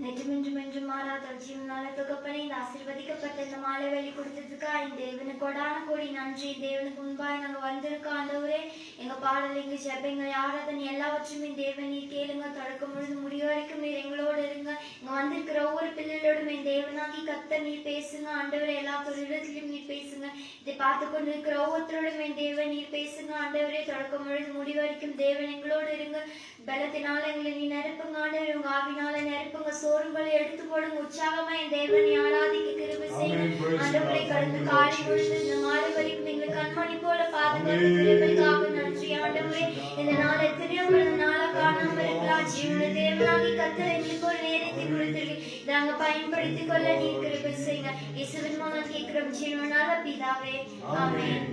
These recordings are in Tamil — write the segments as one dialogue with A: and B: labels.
A: நிஜமென்றும் என்றும் மாறாத ஜீவனால தகப்பனே, இந்த ஆசீர்வதிக்கப்பட்ட இந்த மாலை வேலை கொடுத்ததுக்கா என் தேவனுக்கு கொடான கோடி நன்றி. தேவனுக்கு முன்பாக நாங்கள் வந்திருக்க ஆண்டவரே, எங்க பாடல், எங்க ஜெபங்கள், ஆராதனை எல்லாவற்றுமே தேவன் நீர் கேளுங்க. தொடக்கம் பொழுது முடிவு வரைக்கும் நீர் எங்களோடு இருங்க. இங்க வந்திருக்கிற ஒவ்வொரு பிள்ளைகளோடும் என் தேவனாகி கர்த்தர் நீர் பேசுங்க. ஆண்டவரே, எல்லா தொழிலத்திலும் நீர் பேசுங்க. இதை பார்த்து கொண்டு இருக்கிற ஒவ்வொருத்தரோடும் என் தேவன் நீர் பேசுங்க. ஆண்டவரே, தொடக்கம் பொழுது முடிவு வரைக்கும் தேவன் எங்களோடு இருங்க. பலத்தினால எங்களை நீ நிரப்புங்க. ஆண்டவரே, உங்க ஆவினால நிரப்புங்க. சோறுகளை எடுத்து போடுங்க. உற்சாகமா என் தேவனை ஆராதிக்க கிருபை செய்யுங்க. ஆண்டவரை கடந்து காலை பொழுது இந்த மாலை வரைக்கும் எங்களுக்கு கண்மணி போல பாதுகாத்து கிருபைக்காக நன்றி. ஆண்டவரே, இந்த நாள் எத்தனையோ நாளா காணாம இருக்கலாம். ஜீவன தேவனாகி கர்த்தர் எங்களுக்கு ஒரு நேரத்தை கொடுத்திருக்கு. நாங்க பயன்படுத்திக் கொள்ள நீ கிருபை செய்யுங்க. இயேசுவின் மூலம் கேட்கிறோம் ஜீவனால பிதாவே, ஆமென்.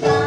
B: Bye.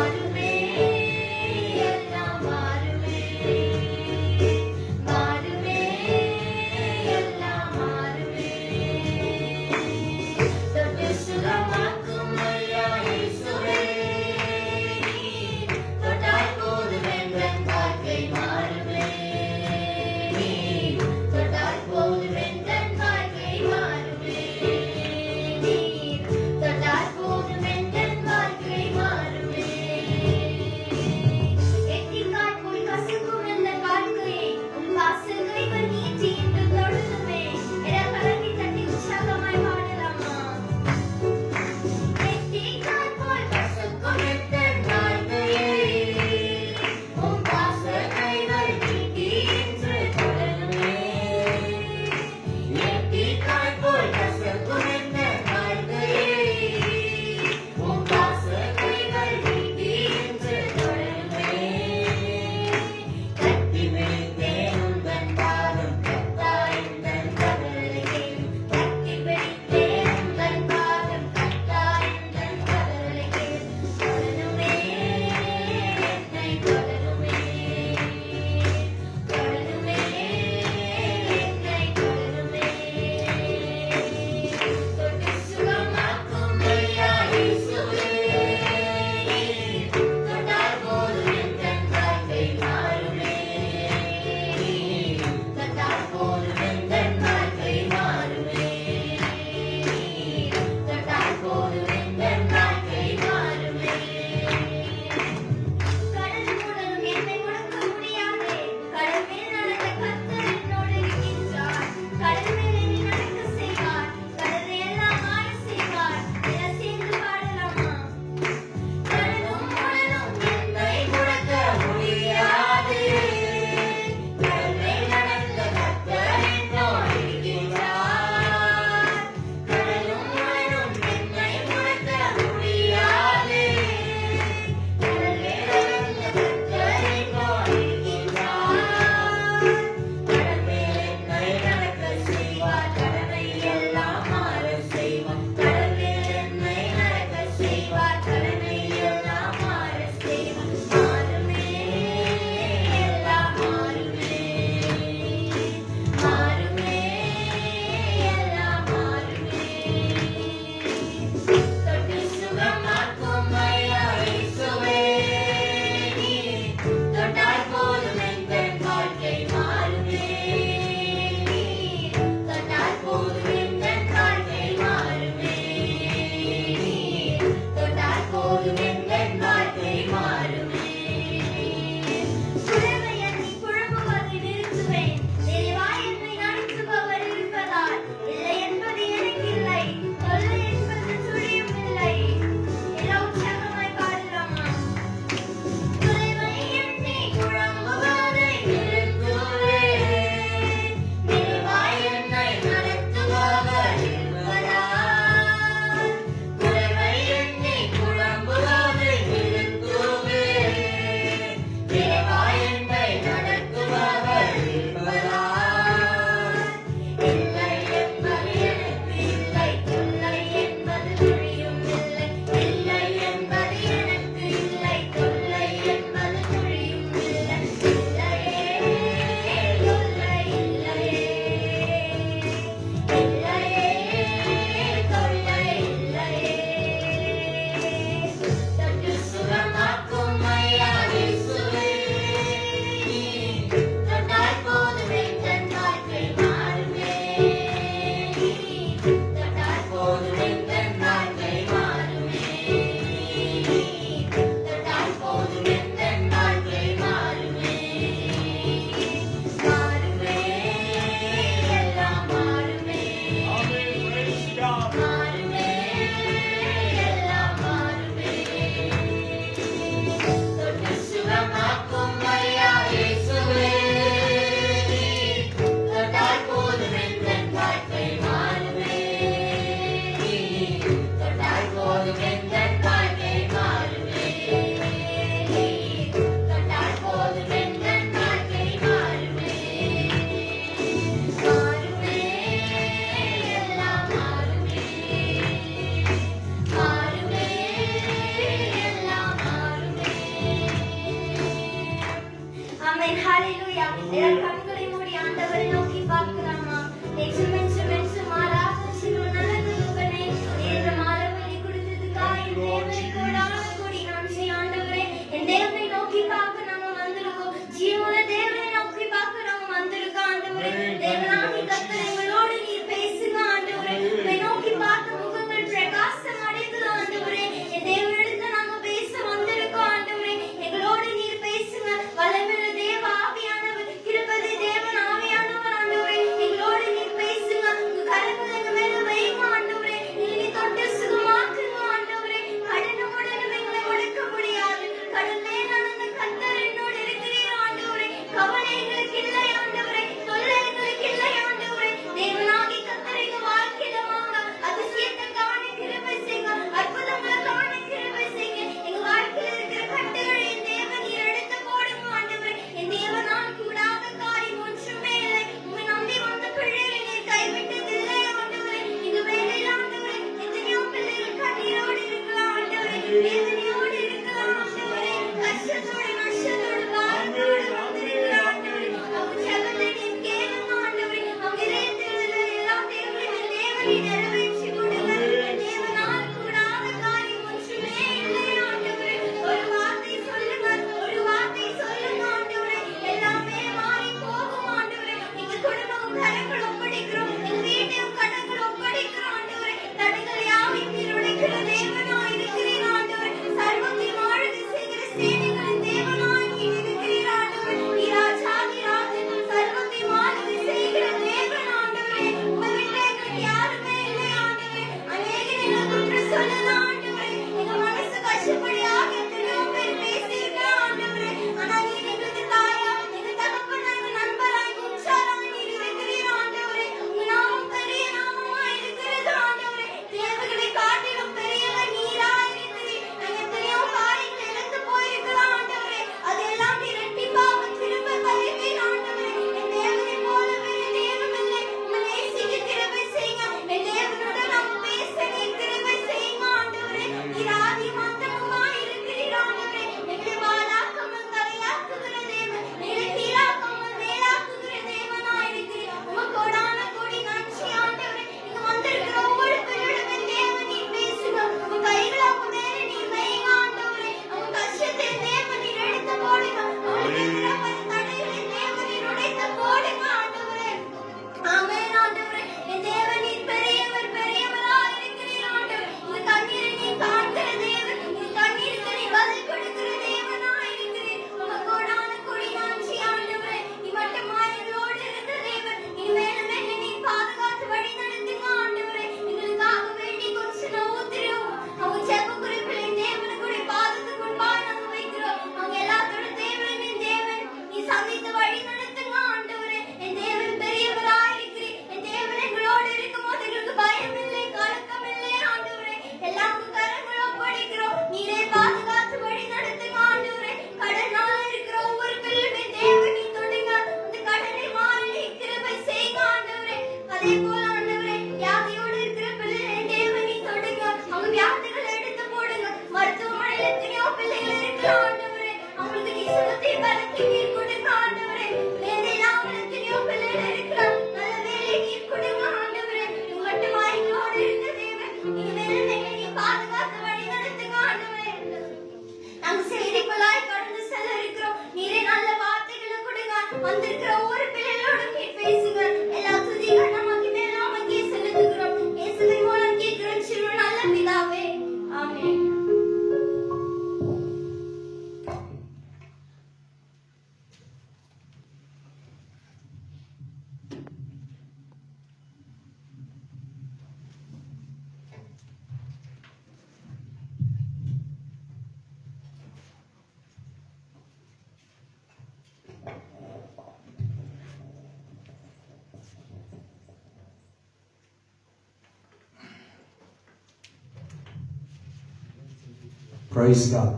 B: Praise God.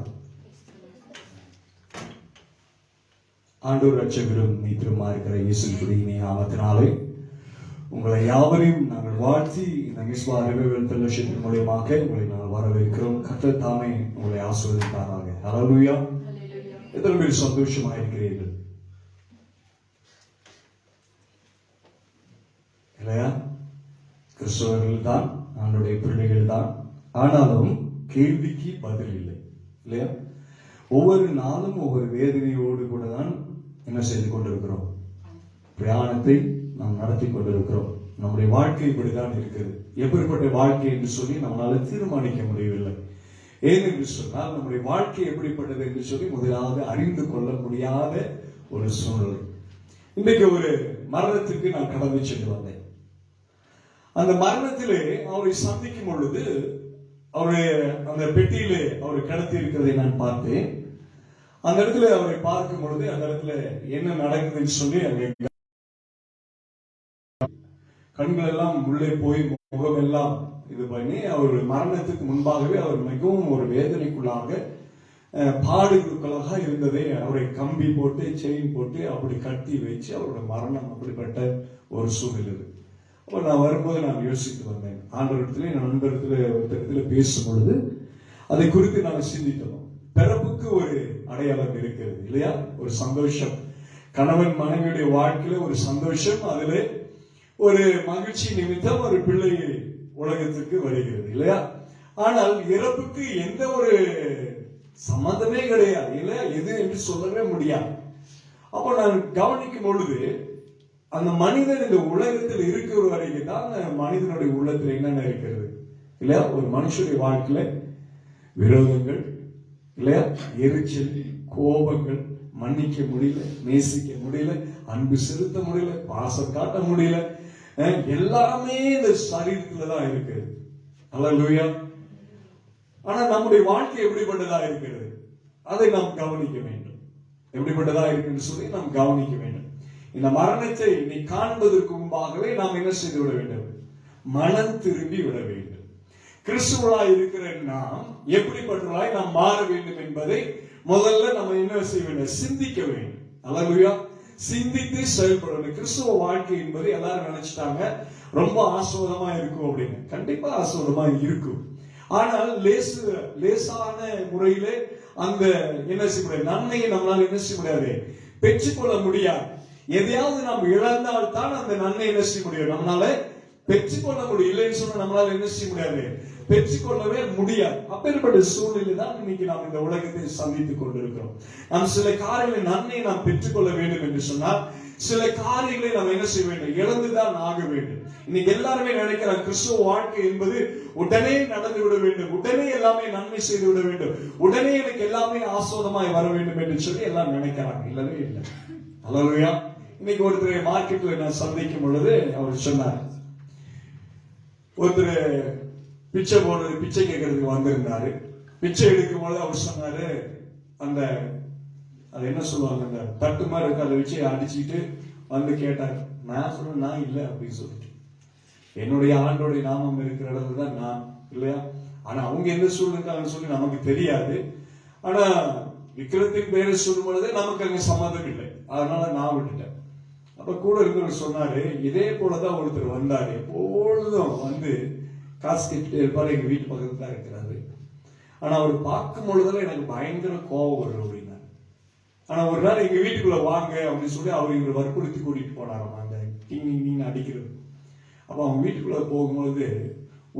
B: ஆண்டவர் ரட்சகரும் மீட்பருமா இருக்கிற இயேசுவின் நாமத்தினாலே உங்களை யாவரையும் நாங்கள் வாழ்த்தி இந்த மிஸ்வா ரிவைவல் ஃபெல்லோஷிப் மூலமாக உங்களை நாங்கள் வரவேற்கிறோம். கர்த்தர் தாமே உங்களை ஆசீர்வதிப்பாராக. ஹல்லேலூயா. எத்தனை பேர் சந்தோஷமா இருக்கிறீர்கள்? இல்லையா? கிறிஸ்தவர்கள் தான், ஆண்டவருடைய பிள்ளைகள் தான். ஆனாலும் கேள்விக்கு பதில் இல்லை. இல்லையா? ஒவ்வொரு நாளும் ஒவ்வொரு வேதனையோடு கூட தான் என்ன செய்து கொண்டிருக்கிறோம்? பிரயாணத்தை நாம் நடத்தி கொண்டிருக்கிறோம். நம்முடைய வாழ்க்கை இப்படிதான் இருக்கிறது. எப்படிப்பட்ட வாழ்க்கை என்று சொல்லி நம்மளால தீர்மானிக்க முடியவில்லை. ஏனென்று சொன்னால் நம்முடைய வாழ்க்கை எப்படிப்பட்டது என்று சொல்லி முதலாவது அறிந்து கொள்ள முடியாத ஒரு சூழ்நிலை. இன்றைக்கு ஒரு மரணத்துக்கு நான் கடந்து சென்று வந்தேன். அந்த மரணத்திலே அவரை சந்திக்கும் பொழுது அவருடைய அந்த பெட்டியிலே அவரை கடத்தி இருக்கிறதை நான் பார்த்தேன். அந்த இடத்துல அவரை பார்க்கும் பொழுது அந்த இடத்துல என்ன நடக்குதுன்னு சொல்லி அங்கே கண்கள் எல்லாம் உள்ளே போய் முகம் எல்லாம் இது பண்ணி அவர் மரணத்துக்கு முன்பாகவே அவர் மிகவும் ஒரு வேதனைக்குள்ளாக பாடுகளுக்காக இருந்ததை அவரை கம்பி போட்டு செயின் போட்டு அப்படி கட்டி வச்சு அவரோட மரணம் அப்படிப்பட்ட ஒரு சூழ்நிலை. அப்ப நான் வரும்போது நான் யோசித்து வந்தேன். ஆண்டவரிடத்துல நண்பரிடத்துல பேசும் பொழுது அதை குறித்து நாங்கள் சிந்தித்தோம். பிறப்புக்கு ஒரு அடையாளம் இருக்கிறது இல்லையா? ஒரு சந்தோஷம், கணவன் மனைவியுடைய வாழ்க்கையில ஒரு சந்தோஷம், அதுல ஒரு மகிழ்ச்சி நிமித்தம் ஒரு பிள்ளை உலகத்துக்கு வருகிறது இல்லையா? ஆனால் இறப்புக்கு எந்த ஒரு சம்பந்தமே கிடையாது இல்லையா? எது என்று சொல்லவே முடியாது. அப்போ நான் கவனிக்கும் பொழுது அந்த மனிதன் இந்த உலகத்தில் இருக்கிற வரைக்கும் தான் அந்த மனிதனுடைய உள்ளத்துல என்னென்ன இருக்கிறது இல்லையா? ஒரு மனுஷனுடைய வாழ்க்கையில விரோதங்கள் இல்லையா, எரிச்சல், கோபங்கள், மன்னிக்க முடியல, நேசிக்க முடியல, அன்பு செலுத்த முடியல, பாசம் காட்ட முடியல, எல்லாமே இந்த சரீரத்துல தான் இருக்குது. அல்லேலூயா. ஆனா நம்முடைய வாழ்க்கை எப்படிப்பட்டதா இருக்கிறது அதை நாம் கவனிக்க வேண்டும். எப்படிப்பட்டதா இருக்குன்னு சொல்லி நாம் கவனிக்க வேண்டும். இந்த மரணத்தை நீ காண்பதற்கு முன்பாகவே நாம் என்ன செய்து விட வேண்டும்? மனம் திரும்பி விட வேண்டும். கிறிஸ்துவராய் இருக்கிற நாம் எப்படிப்பட்டவராய் நாம் மாற வேண்டும் என்பதை முதல்ல நம்ம என்ன செய்ய வேண்டும்? சிந்திக்க வேண்டும். அல்லேலூயா. சிந்தித்து செயல்பட வேண்டும். கிறிஸ்துவ வாழ்க்கை என்பது எல்லாரும் நினைச்சிட்டாங்க ரொம்ப ஆசீர்வாதமா இருக்கும் அப்படின்னு. கண்டிப்பா ஆசீர்வாதமா இருக்கும். ஆனால் லேசான முறையிலே அந்த என்ன செய்ய முடியாது, நன்மையை நம்மளால என்ன செய்ய முடியாது, பெற்றுக்கொள்ள முடியாது. எதையாவது நாம் இழந்தால் தான் அந்த நன்மை என்ன செய்ய முடியும், நம்மளால பெற்றுக்கொள்ள முடியும். இல்லைன்னு சொன்னா நம்மளால என்ன செய்ய முடியாது, பெற்றுக்கொள்ளவே முடியாது. அப்பேற்பட்ட சூழ்நிலை தான் இன்னைக்கு நாம் இந்த உலகத்தை சந்தித்துக் கொண்டிருக்கிறோம். நாம் சில காரியங்களை நன்மையை நாம் பெற்றுக்கொள்ள வேண்டும் என்று சொன்னால் சில காரியங்களை நாம் என்ன செய்ய வேண்டும், இழந்துதான் ஆக வேண்டும். இன்னைக்கு எல்லாருமே நினைக்கிறாங்க கிறிஸ்துவ வாழ்க்கை என்பது உடனே நடந்து விட வேண்டும், உடனே எல்லாமே நன்மை செய்து விட வேண்டும், உடனே எனக்கு எல்லாமே ஆசோதமாய் வர வேண்டும் என்று சொல்லி எல்லாம் நினைக்கிறாங்க. இல்லவே இல்லை. அல்லேலூயா. இன்னைக்கு ஒருத்தர் மார்க்கெட்ல நான் சந்திக்கும் பொழுது அவர் சொன்னார், ஒருத்தர் பிச்சை கேட்கறதுக்கு வந்திருந்தாரு. பிச்சை எடுக்கும் பொழுது அவர் சொன்னாரு, அந்த அது என்ன சொல்லுவாங்க, அந்த தட்டு மாதிரி இருக்கு, அதை வச்சு அடிச்சுட்டு வந்து கேட்டார். நான் சொன்னேன், நான் இல்லை அப்படின்னு சொல்லிட்டு, என்னுடைய ஆண்டோடைய நாமம் இருக்கிற இடத்துல தான் நான் இல்லையா. ஆனா அவங்க எந்த சூழ்நிலைன்னு சொல்லி நமக்கு தெரியாது. ஆனா விக்கிரத்தின் பேரை சொல்லும் பொழுது நமக்கு அங்க சம்மதம் இல்லை, அதனால நான் விட்டுட்டேன். அப்ப கூட இருக்கிறவர் சொன்னாரு, இதே போலதான் ஒருத்தர் வந்தாரு, எப்பொழுதும் வந்து காசு கேட்டுட்டே இருப்பாரு, எங்க வீட்டு பக்கத்துல தான் இருக்கிறாரு. ஆனா அவர் பார்க்கும் பொழுதுல எனக்கு பயங்கர கோபம் வரும் அப்படின்னாரு. ஆனா ஒரு நாள் எங்க வீட்டுக்குள்ள வாங்க அப்படின்னு சொல்லி அவர் இவரை வற்புறுத்தி கூட்டிட்டு போனாராம், அந்த நீங்க அடிக்கிறது. அப்ப அவங்க வீட்டுக்குள்ள போகும்பொழுது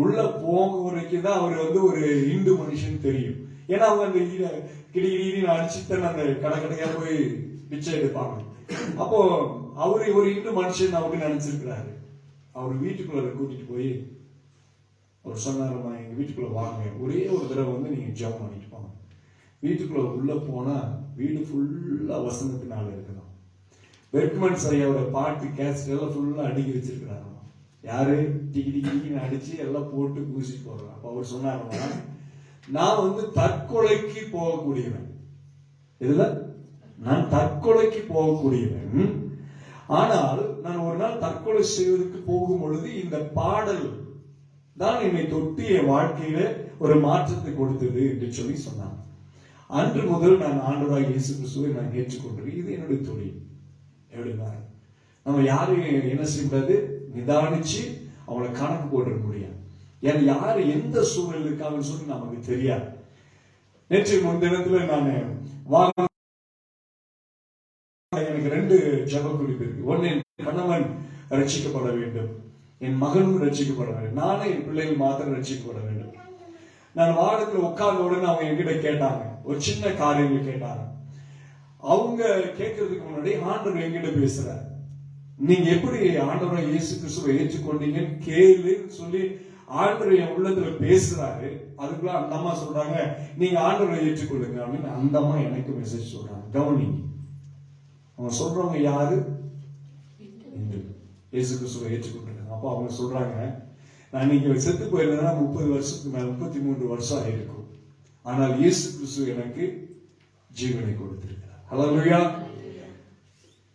B: உள்ள போக வரைக்கும் தான் அவர் வந்து ஒரு இந்து மனுஷன் தெரியும். ஏன்னா அவங்க அந்த கிடிகிடின்னு அடிச்சுட்டு அந்த கடைக்கடையா போய் பிச்சை எடுப்பாங்க. அப்போ அவரு ஒரு இந்து மனுஷன் அவரு நினைச்சிருக்கிறாரு. அவர் வீட்டுக்குள்ள கூட்டிட்டு போய் அவர் சொன்னாருமா, எங்க வீட்டுக்குள்ள வாங்க, ஒரே ஒரு தடவை வந்து நீங்க ஜெபம் பண்ணிட்டு போங்க. வீட்டுக்குள்ள உள்ள போனா வீடு ஃபுல்லா வசனத்தினால இருக்கலாம். பெர்க்மன்ஸ் ஐயாவோட பாட்டு கேசட் எல்லாம் ஃபுல்லா அடுக்கி வச்சிருக்கிறாராம். யாரு டிக்கி டிக்கின்னு அடிச்சு எல்லாம் போட்டு பூசிட்டு போடுறாங்க. அப்ப அவர் சொன்னாருமா, நான் வந்து தற்கொலைக்கு போகக்கூடியவன், இதுல நான் தற்கொலைக்கு போகக்கூடியவன். ஆனால் நான் ஒரு நாள் தற்கொலை செய்வதற்கு போகும் பொழுது இந்த பாடல் தான் என்னை தொட்டு என் வாழ்க்கையில ஒரு மாற்றத்தை கொடுத்தது என்று சொல்லி சொன்னான். அன்று முதல் நான் ஆண்டவராகிய இயேசு கிறிஸ்துவை நான் ஏற்றுக்கொண்டிருக்கேன். இது என்னுடைய தொழில். எப்படின்னா நம்ம யாரையும் என்ன செய்யக்கூடாது, நிதானிச்சு அவங்களை கணக்கு போட்டுற முடியாது. ஏன்னா யாரு எந்த சூழ்நிலை இருக்காங்கன்னு சொல்லி நமக்கு தெரியாது. நேற்று முன்தினத்துல நான் எனக்கு 2 ஜெப குறிப்பு இருக்கு. ஒன்னு, என் கணவன் ரட்சிக்கப்பட வேண்டும், என் மகனும் ரட்சிக்கப்பட வேண்டும், நானே என் பிள்ளைகள் மாத்திரம் ரட்சிக்கப்பட வேண்டும். நான் வாரத்துல உட்கார்ந்த உடனே அவங்க என்கிட்ட கேட்டாங்க, ஒரு சின்ன காரியங்கள் கேட்டாங்க. அவங்க கேட்கறதுக்கு முன்னாடி ஆண்டவர் என்கிட்ட பேசுறாரு, நீங்க எப்படி ஆண்டவரை இயேசு கிறிஸ்துவை ஏற்றுக்கொண்டீங்கன்னு கேளுன்னு சொல்லி ஆண்டவர் என் உள்ளத்துல பேசுறாரு. அதுக்குள்ள அந்த அம்மா சொல்றாங்க, நீங்க ஆண்டவரை ஏற்றுக்கொள்ளுங்க அப்படின்னு அந்த அம்மா எனக்கு மெசேஜ் சொல்றாங்க. கவனிங்க, அவங்க சொல்றவங்க யாரு? இயேசு கிறிஸ்துவை ஏற்றுக்கொண்டிருக்காங்க. அப்ப அவங்க சொல்றாங்க, நான் நீங்க செத்து போயிருந்தேன்னா 30 வருஷத்துக்கு மேல 33 வருஷம் ஆயிருக்கும், ஆனால் இயேசு கிறிஸ்து எனக்கு ஜீவனை கொடுத்திருக்கிறார். ஹல்லேலூயா.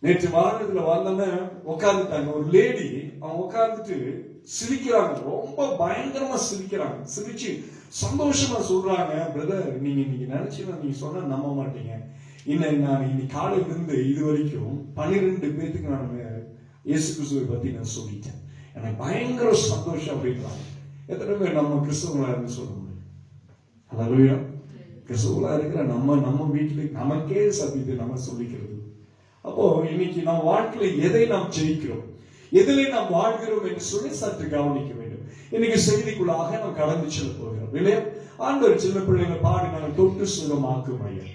B: நேற்று வாரத்துல வந்தோன்னு உட்கார்ந்துட்டாங்க. ஒரு லேடி அவங்க உட்கார்ந்துட்டு சிரிக்கிறாங்க, ரொம்ப பயங்கரமா சிரிக்கிறாங்க. சிரிச்சு சந்தோஷமா சொல்றாங்க, பிரதர் நீங்க இன்னைக்கு நினைச்சீங்கன்னா நீங்க சொன்னா நம்ப மாட்டீங்க, நான் இன்னைக்கு காலையில இருந்து இது வரைக்கும் 12 பேருக்கு நான் இயேசு கிறிஸ்துவை பத்தி நான் சொல்லிட்டேன், எனக்கு பயங்கர சந்தோஷம் அப்படின்றாங்க. எத்தனை பேர் நம்ம கிறிஸ்தவங்களா இருந்து சொல்ல முடியும்? ஹல்லேலூயா. கிறிஸ்தவங்களா இருக்கிற நம்ம வீட்டுல நமக்கே சத்தியத்தை நம்ம சொல்லிக்கிறது. அப்போ இன்னைக்கு நம்ம வாழ்க்கையில எதை நாம் ஜெயிக்கிறோம்? எதிலே நாம் வாழ்கிறோம் என்று சொல்லி சற்று கவனிக்க வேண்டும். இன்னைக்கு செய்திக்குள்ளாக நாம் கடந்து செல்ல போகிறோம் இல்லையா? ஆண்டவர் சின்ன பிள்ளைகள் பாடினாங்க, தொட்டு சுகமாக்கும் ஐயா,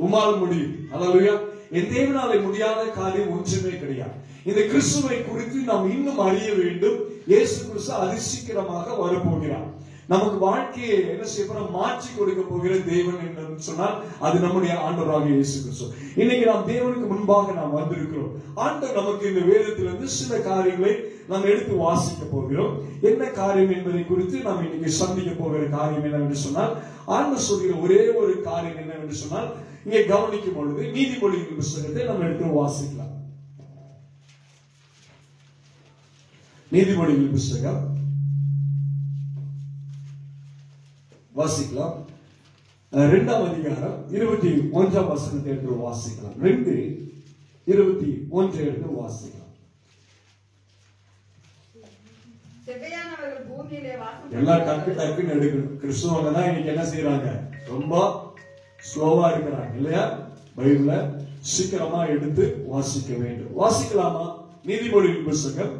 B: உமால் முடியும். அல்லேலூயா. என் தேவனாலே முடியாத காரியம் ஒன்றுமே கிடையாது. இந்த கிறிஸ்துவை குறித்து நாம் இன்னும் அறிய வேண்டும். இயேசு கிறிஸ்து அதிசீக்கிரமாக வரப்போகிறார். நமக்கு வாழ்க்கையை என்ன செய்ய மாற்றி கொடுக்க போகிற தேவன் என்று சொன்னால் அது நம்முடைய ஆண்டவராக இயேசு கிறிஸ்து. இன்னைக்கு நாம் தேவனுக்கு முன்பாக நாம் வந்திருக்கிறோம். ஆண்டவர் நமக்கு இந்த வேதத்திலிருந்து சில காரியங்களை நாம் எடுத்து வாசிக்க போகிறோம். என்ன காரியம் என்பதை குறித்து நாம் இன்னைக்கு சந்திக்க போகிற காரியம் என்னவென்று சொன்னால், ஆண்டவர் சொல்கிற ஒரே ஒரு காரியம் என்னவென்று சொன்னால், இங்கே கவனிக்கும் பொழுது நீதிமொழியின் புத்தகத்தை நாம் எடுத்து வாசிக்கலாம். நீதிமொழியின் புத்தகம் வாசிக்கலாம். 2ஆம் அதிகாரம் 21ஆம் வசனத்தை எடுத்து வாசிக்கலாம். 2:21 எடுத்து வாசிக்கலாம். எல்லாம் டக்குன்னு எடுக்கணும். கிறிஸ்துவங்க தான் இன்னைக்கு என்ன செய்யறாங்க, ரொம்ப ஸ்லோவா இருக்கிறாங்க இல்லையா? பைபிள சீக்கிரமா எடுத்து வாசிக்க வேண்டும். வாசிக்கலாமா? நீதிமொழியின் புத்தகம்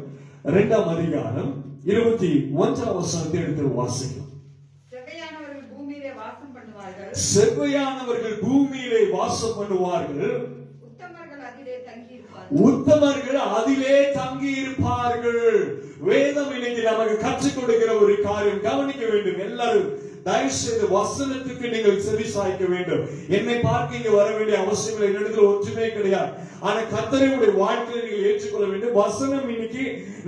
B: 2ஆம் அதிகாரம் 21ஆம் வசனத்தை எடுத்து வாசிக்கலாம். செவ்வையானவர்கள் பூமியிலே வாசம் பண்ணுவார்கள், உத்தமர்கள் அதிலே தங்கி இருப்பார்கள். வேதம் இன்னைக்கு நமக்கு கற்றுக் கொடுக்கிற ஒரு காரியம் கவனிக்க வேண்டும். எல்லாரும் தயவு செய்து வசனத்துக்கு நீங்கள் செவி சாய்க்க வேண்டும். என்னை பார்க்க இங்க வர வேண்டிய அவசியம் இல்லை, என்னிடத்தில் ஒன்றுமே கிடையாது. ஆனா கர்த்தருடைய வாழ்க்கையை நீங்கள் ஏற்றுக்கொள்ள வேண்டும். வசனம் இன்னைக்கு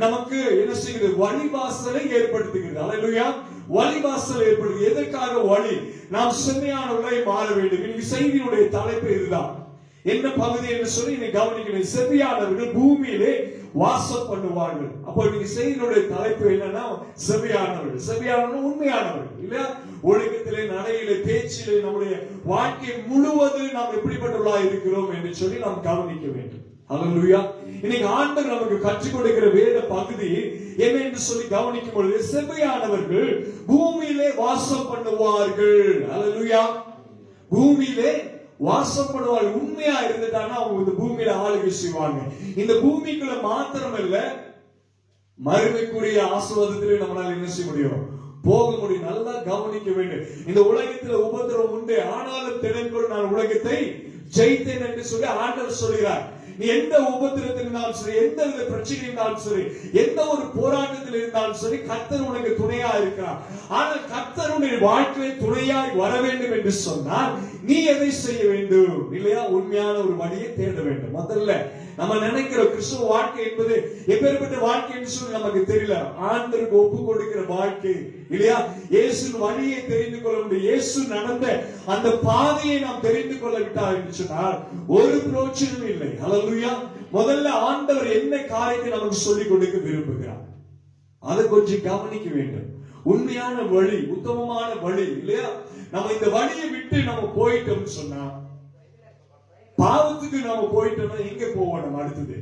B: நமக்கு என்ன செய்கிறது, வழிவாசலை ஏற்படுத்துகிறது. அல்லேலூயா. வழிவாசல் ஏற்படுது. எதற்காக வழி? நாம் செம்மையானவர்களை மாற வேண்டும். இன்னைக்கு செய்தியுடைய தலைப்பு இதுதான். என்ன பகுதி என்று சொல்லி நீ கவனிக்கணும். செவ்வையானவர்கள் பூமியிலே வாசம் பண்ணுவார்கள். அப்போ நீங்க செய்தியுடைய தலைப்பு என்னன்னா, செவ்வையானவர்கள். செவ்வையானவர்கள் உண்மையானவர்கள் இல்லையா? ஒழுக்கத்திலே, நடையிலே, பேச்சிலே, நம்முடைய வாழ்க்கை முழுவதும் நாம் எப்படிப்பட்டவர்களா இருக்கிறோம் என்று சொல்லி நாம் கவனிக்க வேண்டும். அல்லேலூயா. இன்னைக்கு ஆண்டவர் நமக்கு கற்றுக் கொடுக்கிற வேத பகுதி என்ன என்று சொல்லி கவனிக்கும் பொழுது, செவ்வையானவர்கள் பூமியிலே வாசம் பண்ணுவார்கள். அல்லேலூயா. பூமியிலே வாசம் பண்ணுவார்கள். உண்மையா இருந்துட்டாங்கன்னா அவங்க இந்த பூமியில ஆளுகை செய்வாங்க. இந்த பூமிக்குள்ள மாத்திரம் இல்ல, மறுமைக்குரிய ஆசீர்வாதத்திலே நம்மளால என்ன செய்ய முடியும், போக முடியும். நல்லா கவனிக்க வேண்டும். இந்த உலகத்தில் உபத்திரவம் உண்டு, ஆனாலும் தினங்கொள் நான் உலகத்தை ஜெயித்தேன் என்று சொல்லி ஆண்டவர் சொல்கிறார். நீ எந்த உபத்திரத்தில் இருந்தாலும் சரி, எந்த வித பிரச்சனை இருந்தாலும் சரி, எந்த ஒரு போராட்டத்தில் இருந்தாலும் சரி, கர்த்தர் உனக்கு துணையா இருக்கிறார். ஆனால் கர்த்தருடைய வாழ்க்கையை துணையாய் வர வேண்டும் என்று சொன்னால் நீ எதை செய்ய வேண்டும் இல்லையா? உண்மையான ஒரு வழியை தேட வேண்டும். முதல்ல நம்ம நினைக்கிற கிறிஸ்துவ வாழ்க்கை என்பது எப்பேற்பட்ட வாழ்க்கை என்று சொல்லி நமக்கு தெரியல. ஆண்டவருக்கு ஒப்பு கொடுக்கிற வாழ்க்கை இல்லையா? இயேசுவின் வழியை தெரிந்து கொள்ள முடியும். இயேசு நடந்த அந்த பாதையை நாம் தெரிந்து கொள்ள விட்டார் என்று சொன்னால் ஒரு பிரயோஜனம் இல்லை. அல்லேலூயா. முதல்ல ஆண்டவர் என்ன காரியத்தை நமக்கு சொல்லிக் கொடுக்க விரும்புகிறார், அதை கொஞ்சம் கவனிக்க வேண்டும். உண்மையான வழி, உத்தமமான வழி இல்லையா? நம்ம இந்த வழியை விட்டு நம்ம போயிட்டோம்னு சொன்னா, பாவத்துக்கு நாம போயிட்டோம்னா எங்க போவோம்? நம்ம அடுத்தது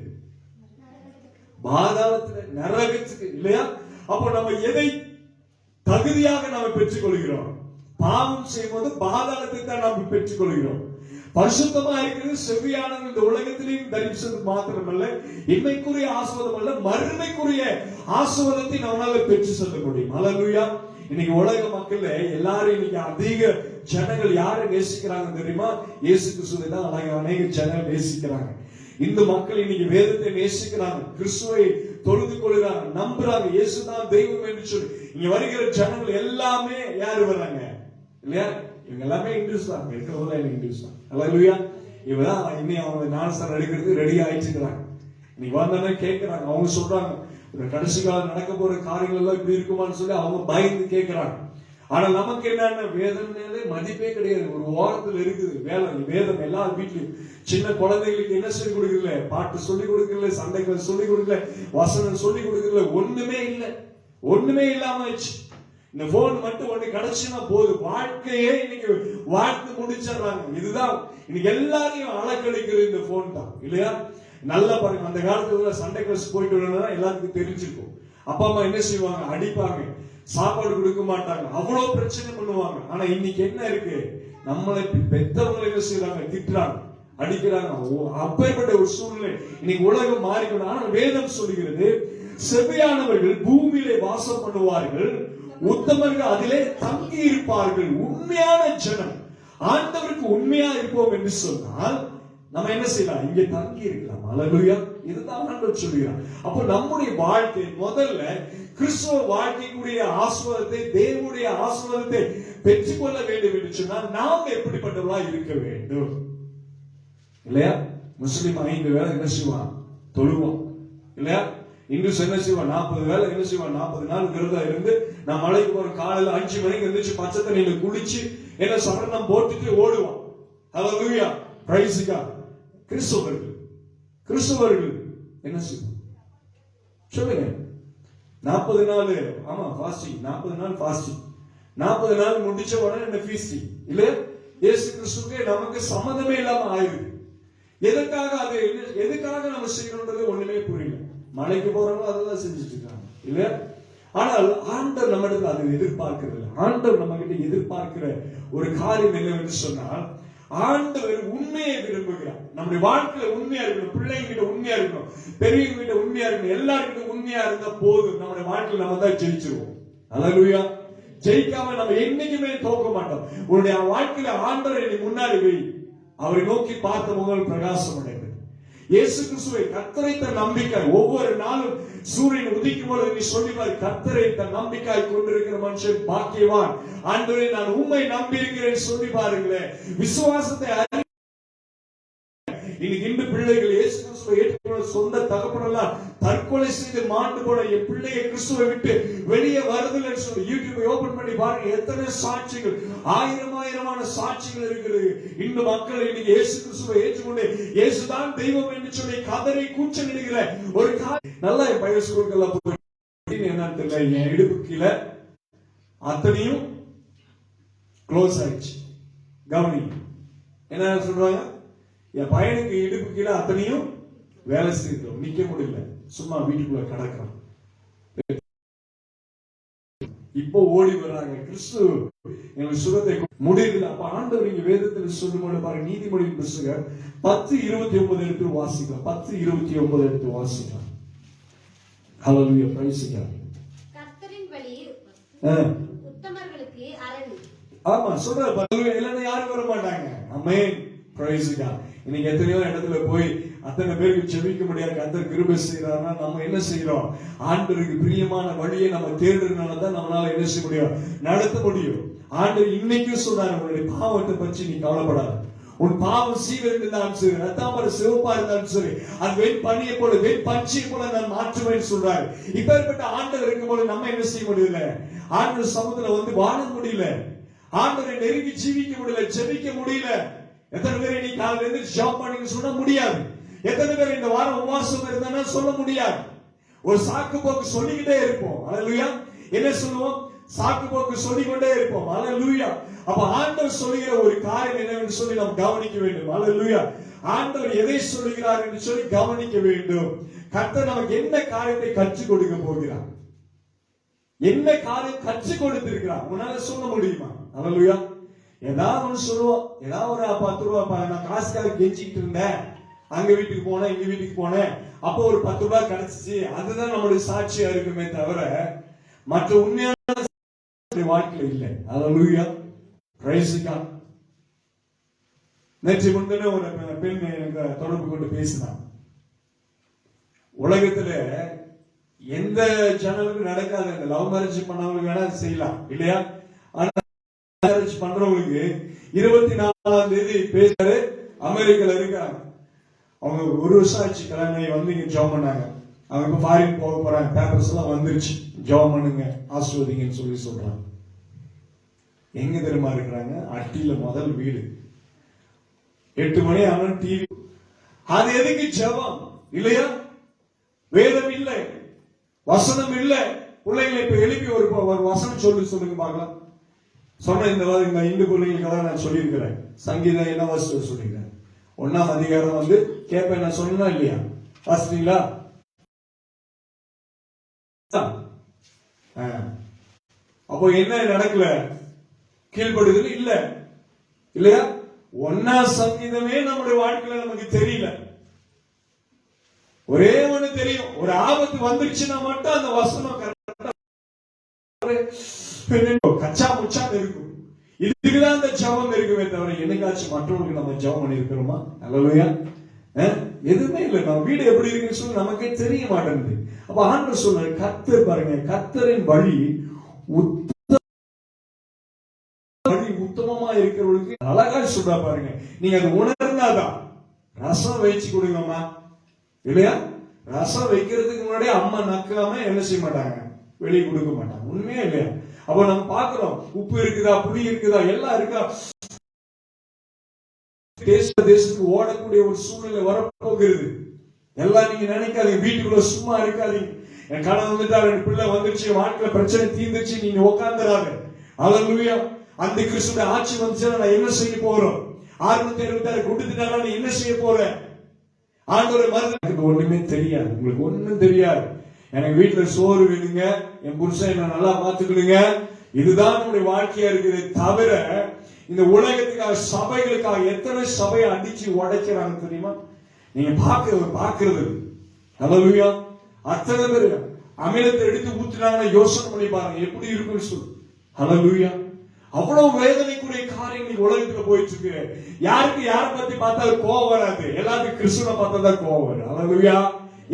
B: பாதாளத்துல, நரகத்துக்கு இல்லையா? அப்போ நம்ம எதை தகுதியாக நாம பெற்றுக் கொள்கிறோம்? பாவம் செய்யும்போது பாதாளத்தை தான் நாம் பெற்றுக் கொள்கிறோம். பரிசுத்தமா இருக்கிறது செவ்வையான இந்த உலகத்திலையும் தரிசனது மாத்திரமல்ல, இன்மைக்குரிய ஆசீர்வாதம் அல்ல, மறுமைக்குரிய ஆசீர்வாதத்தை நம்மளால பெற்று செல்ல முடியும். அல்லேலூயா. இன்னைக்கு உலக மக்கள் எல்லாரும் இன்னைக்கு அதிக ஜனங்கள் யாரை நேசிக்கிறாங்க தெரியுமா? இயேசு கிறிஸ்துவை தான் அநேக ஜனங்கள் நேசிக்கிறாங்க. இந்த மக்கள் இன்னைக்கு வேதத்தை நேசிக்கிறாங்க, கிறிஸ்துவை தொழுது கொள்கிறாங்க, நம்புறாங்க, இயேசுதான் தெய்வம் என்று சொல்லி. இங்க வருகிற ஜனங்கள் எல்லாமே யாரு வர்றாங்க இல்லையா? இவங்க எல்லாமே இந்துஸ் தான், இருக்கிறவங்க இந்துஸ் தான். அல்லேலூயா. இவதான் இன்னும் அவங்க ஞானஸ்தானம் எடுக்கிறது ரெடி ஆயிட்டு இருக்கிறாங்க. இன்னைக்கு வந்தானே கேட்கிறாங்க, அவங்க சொல்றாங்க கடைசி காலம் நடக்க போற காரியங்கள் எல்லாம் இப்படி இருக்குமான்னு சொல்லி அவங்க பயந்து கேட்கிறாங்க. ஆனா நமக்கு என்னன்னா, வேதம் மதிப்பே கிடையாது. ஒரு ஓரத்தில் இருக்குது வேதம். வேதம் எல்லா வீட்லயும் சின்ன குழந்தைகளுக்கு என்ன சொல்லி கொடுக்கல, பாட்டு சொல்லி கொடுக்கல, சண்டைகள் சொல்லி கொடுக்கல, வசனம் சொல்லி கொடுக்கல, ஒண்ணுமே இல்லை. ஒண்ணுமே இல்லாம ஆயிடுச்சு. இந்த போன் மட்டும் ஒண்ணு கிடைச்சுன்னா போதும், வாழ்க்கையே இன்னைக்கு வாழ்த்து முடிச்சிடறாங்க. இதுதான் இன்னைக்கு எல்லாரையும் அலக்கழிக்கிற இந்த போன் தான் இல்லையா? நல்லா பாருங்க, அந்த காலத்துல சண்டை கிளாஸ் போயிட்டு வரணும்னா எல்லாருக்கும் தெரிஞ்சிருக்கும். அப்பா அம்மா என்ன செய்வாங்க, அடிப்பாங்க, சாப்பாடு கொடுக்க மாட்டாங்க, அவ்வளவு பிரச்சனை பண்ணுவாங்க. ஆனா இன்னைக்கு என்ன இருக்கு, நம்மளை பெத்தவங்களை என்ன செய்யறாங்க, திட்டுறாங்க. அடிக்கிறாங்க. அப்பேற்பட்ட ஒரு சூழ்நிலை இன்னைக்கு உலகம் மாறிக்கொண்டு. ஆனால் வேதம் சொல்லுகிறது, செவ்வையானவர்கள் பூமியிலே வாசம் பண்ணுவார்கள், உத்தமர்கள் அதிலே தங்கி இருப்பார்கள். உண்மையான ஜனம் ஆண்டவருக்கு உண்மையா இருப்போம் என்று சொன்னால் நம்ம என்ன செய்யலாம்? இங்கே தங்கி இருக்கலாம். அல்லேலூயா. இதுதான் ஆண்டவர் சொல்கிறார். அப்போ நம்முடைய வாழ்க்கை முதல்ல கிறிஸ்துவ வாழ்க்கைக்குரிய ஆசீர்வாதத்தை, தேவனுடைய ஆசீர்வாதத்தை பெற்றுக்கொள்ள வேண்டும் என்று சொன்னால் நாம் எப்படிப்பட்டவர்களா இருக்க வேண்டும்? இல்லையா? முஸ்லிம் 5 வேளை என்ன செய்வான்? தொழுவான். இல்லையா? இந்து என்ன செய்வான்? 40 வேளை என்ன செய்வான்? 40 நாள் விரதம் இருந்து நான் மலைக்கு போற காலையில 5 மணிக்கு எந்திரிச்சு பச்சை தண்ணியில குளிச்சு என்ன சரணம் போட்டுட்டு ஓடுவான். ஹல்லேலூயா. Praise God. கிறிஸ்தவர்கள் என்ன செய்வாங்க சொல்லுங்க? 40 நாள் ஆமா ஃபாஸ்டிங், 40 நாள் ஃபாஸ்டிங், 40 நாள் முடிச்ச உடனே என்ன ஃபீஸ்டிங். இல்ல, இயேசு கிறிஸ்துவுக்கு நமக்கு சம்மந்தமே இல்லாம ஆயிருக்கு. எதுக்காக அது எதுக்காக நம்ம செய்யணும்ன்றது ஒண்ணுமே புரியல. மலைக்கு போறவங்க அதெல்லாம் செஞ்சுட்டு இருக்காங்க. இல்ல, ஆனால் ஆண்டவர் நம்மிடத்தில் அதை எதிர்பார்க்கிறது இல்லை. ஆண்டவர் நம்ம கிட்ட எதிர்பார்க்கிற ஒரு காரியம் என்னவென்று சொன்னால், ஆண்டவர் உண்மையை விரும்புகிறார். நம்முடைய வாழ்க்கையில உண்மையா இருக்கணும், பிள்ளைங்க கிட்ட உண்மையா இருக்கணும், பெரியவங்க கிட்ட உண்மையா இருக்கணும், எல்லாருக்கிட்ட உண்மையா இருந்தா போதும். நம்முடைய வாழ்க்கையில நம்ம தான் ஜெயிச்சிருவோம். அல்லேலூயா. ஜெயிக்காம நம்ம என்னைக்குமே தோக்க மாட்டோம். உன்னுடைய வாழ்க்கையில ஆண்டவர் என்னை முன்னாடி வை, அவரை நோக்கி பார்த்த முகம் பிரகாசம் அடைகிறது. இயேசு கிறிஸ்துவை கர்த்தரை தன் நம்பிக்கை, ஒவ்வொரு நாளும் சூரியன் உதிக்கும் பொழுது நீ சொல்லிவார், கர்த்தரை தன் நம்பிக்கையாய் கொண்டிருக்கிற மனுஷன் பாக்கியவான். ஆண்டவரே நான் உம்மை நம்பி இருக்கிறேன் சொல்லி பாருங்களேன். விசுவாசத்தை இன்னைக்கு இந்த பிள்ளைகள் இயேசு கிறிஸ்துவை ஏற்றுக்கொள்ள சொந்த தகப்பனெல்லாம் தற்கொலை செய்து மாண்டு போன என் பிள்ளையை கிறிஸ்துவை விட்டு வெளியே வருதுன்னு சொல்லி யூடியூப் ஓபன் பண்ணி பாருங்க, எத்தனை சாட்சிகள், ஆயிரமான சாட்சிகள் இருக்கிறது. இந்த மக்கள் இன்னைக்கு இயேசு கிறிஸ்துவை ஏற்றுக்கொண்டு இயேசுதான் தெய்வம் என்று சொல்லி கதரை கூச்சலிடுகிற ஒரு நல்லா என் பையன் ஸ்கூலுக்கெல்லாம் போய் என்னன்னு தெரியல, என் இடுப்பு கீழே அத்தனையும் க்ளோஸ் ஆயிடுச்சு. கவனி என்ன சொல்றாங்க, என் பையனுக்கு இடுப்பு கீழே அத்தனையும் வேலை செய்யறோம், நிக்க முடியல, சும்மா வீட்டுக்குள்ள கிடக்குறான். இப்போ ஓடி வர்றாங்க, கிறிஸ்து எங்களுக்கு சுகத்தை முடியல. அப்ப ஆண்டவர் இங்க வேதத்தில் சொல்லும்போது பாருங்க, நீதிமொழியின் புத்தகம் 10:29 எடுத்து வாசிக்கலாம். 10:29 எடுத்து வாசிக்கலாம். ஹல்லேலூயா. Praise God.
C: கர்த்தரின் வழி உத்தமர்களுக்கு அரண்.
B: ஆமா சொல்றாரு. இல்லன்னா யாரும் வர மாட்டாங்க. ஆமென். Praise God. இன்னைக்கு எத்தனையோ இடத்துல போய் அத்தனை பேருக்கு செவிக்க முடியாது. கர்த்தர் கிருபை செய்யறாருன்னா நம்ம என்ன செய்யறோம்? ஆண்டவருக்கு பிரியமான வழியை நம்ம தேடுறதுனால தான் நம்மளால என்ன செய்ய முடியும்? நடத்த முடியும். ஆண்டவர் இன்னைக்கும் சொல்றாரு, உன்னுடைய பாவத்தை பற்றி நீ கவலைப்படாத. உன் பாவம் சீவிருந்தாலும் சரி, ரத்தாம்பர சிவப்பா இருந்தாலும் சரி, அது வெண் பனியை போல, வெண் பச்சையை போல நான் மாற்றுவேன் சொல்றாரு. இப்பேற்பட்ட ஆண்டவர் இருக்கும் போது நம்ம என்ன செய்ய முடியல? ஆண்டவர் சமூகத்துல வந்து வாழ முடியல, ஆண்டவரை நெருங்கி ஜீவிக்க முடியல, ஜெபிக்க முடியல. எத்தனை பேர் இன்னைக்கு காலையில இருந்து ஜாப் பண்ணி சொல்ல முடியாது. எத்தனை பேர் இந்த வாரம் உபவாசம் இருந்தா சொல்ல முடியாது. ஒரு சாக்கு போக்கு சொல்லிக்கிட்டே இருப்போம். அல்லேலூயா. என்ன சொல்லுவோம்? சாக்கு போக்கு சொல்லிக்கொண்டே இருப்போம். அல்லேலூயா. அப்ப ஆண்டவர் சொல்லுகிற ஒரு காரியம் என்னவென்று சொல்லி நாம் கவனிக்க வேண்டும். அல்லேலூயா. ஆண்டவர் எதை சொல்லுகிறார் என்று சொல்லி கவனிக்க வேண்டும். கர்த்தர் நமக்கு என்ன காரியத்தை கற்றுக் கொடுக்க போகிறார், என்ன காரியம் கற்றுக் கொடுத்திருக்கிறார், உன்னால சொல்ல முடியுமா? அல்லேலூயா. ஏதாவது ஒண்ணு சொல்லுவோம், ஏதாவது ஒரு 10 ரூபாய் நான் காசுக்காக கெஞ்சிக்கிட்டு இருந்தேன், அங்க வீட்டுக்கு போனேன், இங்க வீட்டுக்கு போனேன், அப்போ ஒரு 10 ரூபாய் கிடைச்சிச்சு, அதுதான் நம்மளுடைய சாட்சியா இருக்குமே தவிர மற்ற உண்மையான வாழ்க்கையில இல்லை. அல்லேலூயா. Praise God. நேற்று முன்தினம் ஒரு பெண் எனக்கு தொடர்பு கொண்டு பேசினான். உலகத்துல எந்த ஜனங்களுக்கும் நடக்காது. இந்த லவ் மேரேஜ் பண்ணவங்களுக்கு வேணா செய்யலாம் இல்லையா? மேரேஜ் பண்றவங்களுக்கு 24ஆம் தேதி பேசுறாரு, அமெரிக்கால இருக்காங்க. அவங்க ஒரு வருஷம் ஆச்சு கல்யாணம் வந்து இங்க ஜாப் பண்ணாங்க. அவங்க இப்ப ஃபாரின் போக போறாங்க, பேப்பர்ஸ் எல்லாம் வந்துருச்சு, ஜாப் பண்ணுங்க ஆஸ்வதிங்கன்னு சொல்லி சொல்றாங்க. எங்க தெரியுமா இருக்கிறாங்க? அட்டியில முதல் வீடு. 8 மணி ஆனா டிவி. அது எதுக்கு? ஜெபம் இல்லையா? வேதம் இல்லை, வசனம் இல்லை. பிள்ளைங்களை இப்ப எழுப்பி ஒரு வசனம் சொல்லுங்க பார்க்கலாம். சொன்ன இந்த இந்து பிள்ளைங்களுக்கெல்லாம் நான் சொல்லியிருக்கிறேன். சங்கீதம் என்ன வாசிச்சு சொல்லிக்கிறேன். 1ஆம் அதிகாரம் வந்து கேட்பேன், நான் சொன்னா இல்லையா? வாசிட்டீங்களா? அப்போ என்ன நடக்கல? கீழ்படுதல் இல்ல இல்லையா?
D: 1ஆம் சங்கீதமே நம்முடைய வாழ்க்கையில நமக்கு தெரியல. ஒரே ஒண்ணு தெரியும், ஒரு ஆபத்து வந்துருச்சுன்னா மட்டும் அந்த வசனம் கச்சா முச்சா இருக்கும். இதுக்குதான் அந்த ஜெபம் இருக்குமே தவிர என்னைக்காச்சும் மற்றவங்களுக்கு நம்ம ஜெபம் பண்ணி இருக்கிறோமா? அல்லேலூயா. எதுவுமே இல்லை. நம்ம வீடு எப்படி இருக்குன்னு சொல்லி நமக்கே தெரிய மாட்டேங்குது. அப்ப ஆண்டவர் சொல்றாரு, கர்த்தர் பாருங்க, கர்த்தரின் வழி உத்தமமா இருக்கிறவங்களுக்கு அழகா சொல்றா பாருங்க. நீங்க அதை உணர்ந்தாதான். ரசம் வச்சு கொடுங்கம்மா, இல்லையா? ரசம் வைக்கிறதுக்கு முன்னாடி அம்மா நக்காம என்ன செய்ய மாட்டாங்க, வெளியே கொடுக்க மாட்டாங்க. உண்மையா இல்லையா? அப்ப நம்ம பாக்குறோம், உப்பு இருக்குதா, புளி இருக்குதா, எல்லாம் இருக்கா. தேசத்துக்கு ஓடக்கூடிய ஒரு சூழ்நிலை வரப்போகிறது. எல்லாம் நீங்க நினைக்காதீங்க, வீட்டுக்குள்ள சும்மா இருக்காதீங்க. என் கணவன் வந்துட்டாரு, என் பிள்ளை வந்துருச்சு, வாழ்க்கையில பிரச்சனை தீர்ந்துச்சு, நீங்க உட்கார்ந்துறாங்க. அல்லேலூயா. அந்த கிறிஸ்துவோட ஆட்சி வந்துச்சுன்னா நான் என்ன செய்ய போறோம்? 666 கொடுத்துட்டாரா, நீ என்ன செய்ய போற? ஆண்டவரை மறந்து ஒண்ணுமே தெரியாது, உங்களுக்கு ஒண்ணும் தெரியாது. எனக்கு வீட்டுல சோறு வேணுங்க, என் புருஷன் என்ன நல்லா பாத்துக்கணுங்க, இதுதான் நம்முடைய வாழ்க்கையா இருக்குது. தவிர இந்த உலகத்துக்காக சபைகளுக்காக எத்தனை சபையை அடிச்சு உடைக்கிறாங்க தெரியுமா? நீங்க பாக்குறது. அல்லேலூயா. அத்தனை பேர் அமிலத்தை எடுத்து ஊத்துனாங்கன்னா யோசனை பண்ணி பாருங்க எப்படி இருக்குன்னு சொல்லு. அல்லேலூயா. அவ்வளவு வேதனைக்குரிய காரியங்கள் உலகத்துல போயிட்டு இருக்கு. யாருக்கு யாரை பத்தி பார்த்தாலும் கோவம் வராது, எல்லாத்துக்கும் கிறிஸ்துவனை பார்த்தா தான் கோவம் வரும். அல்லேலூயா.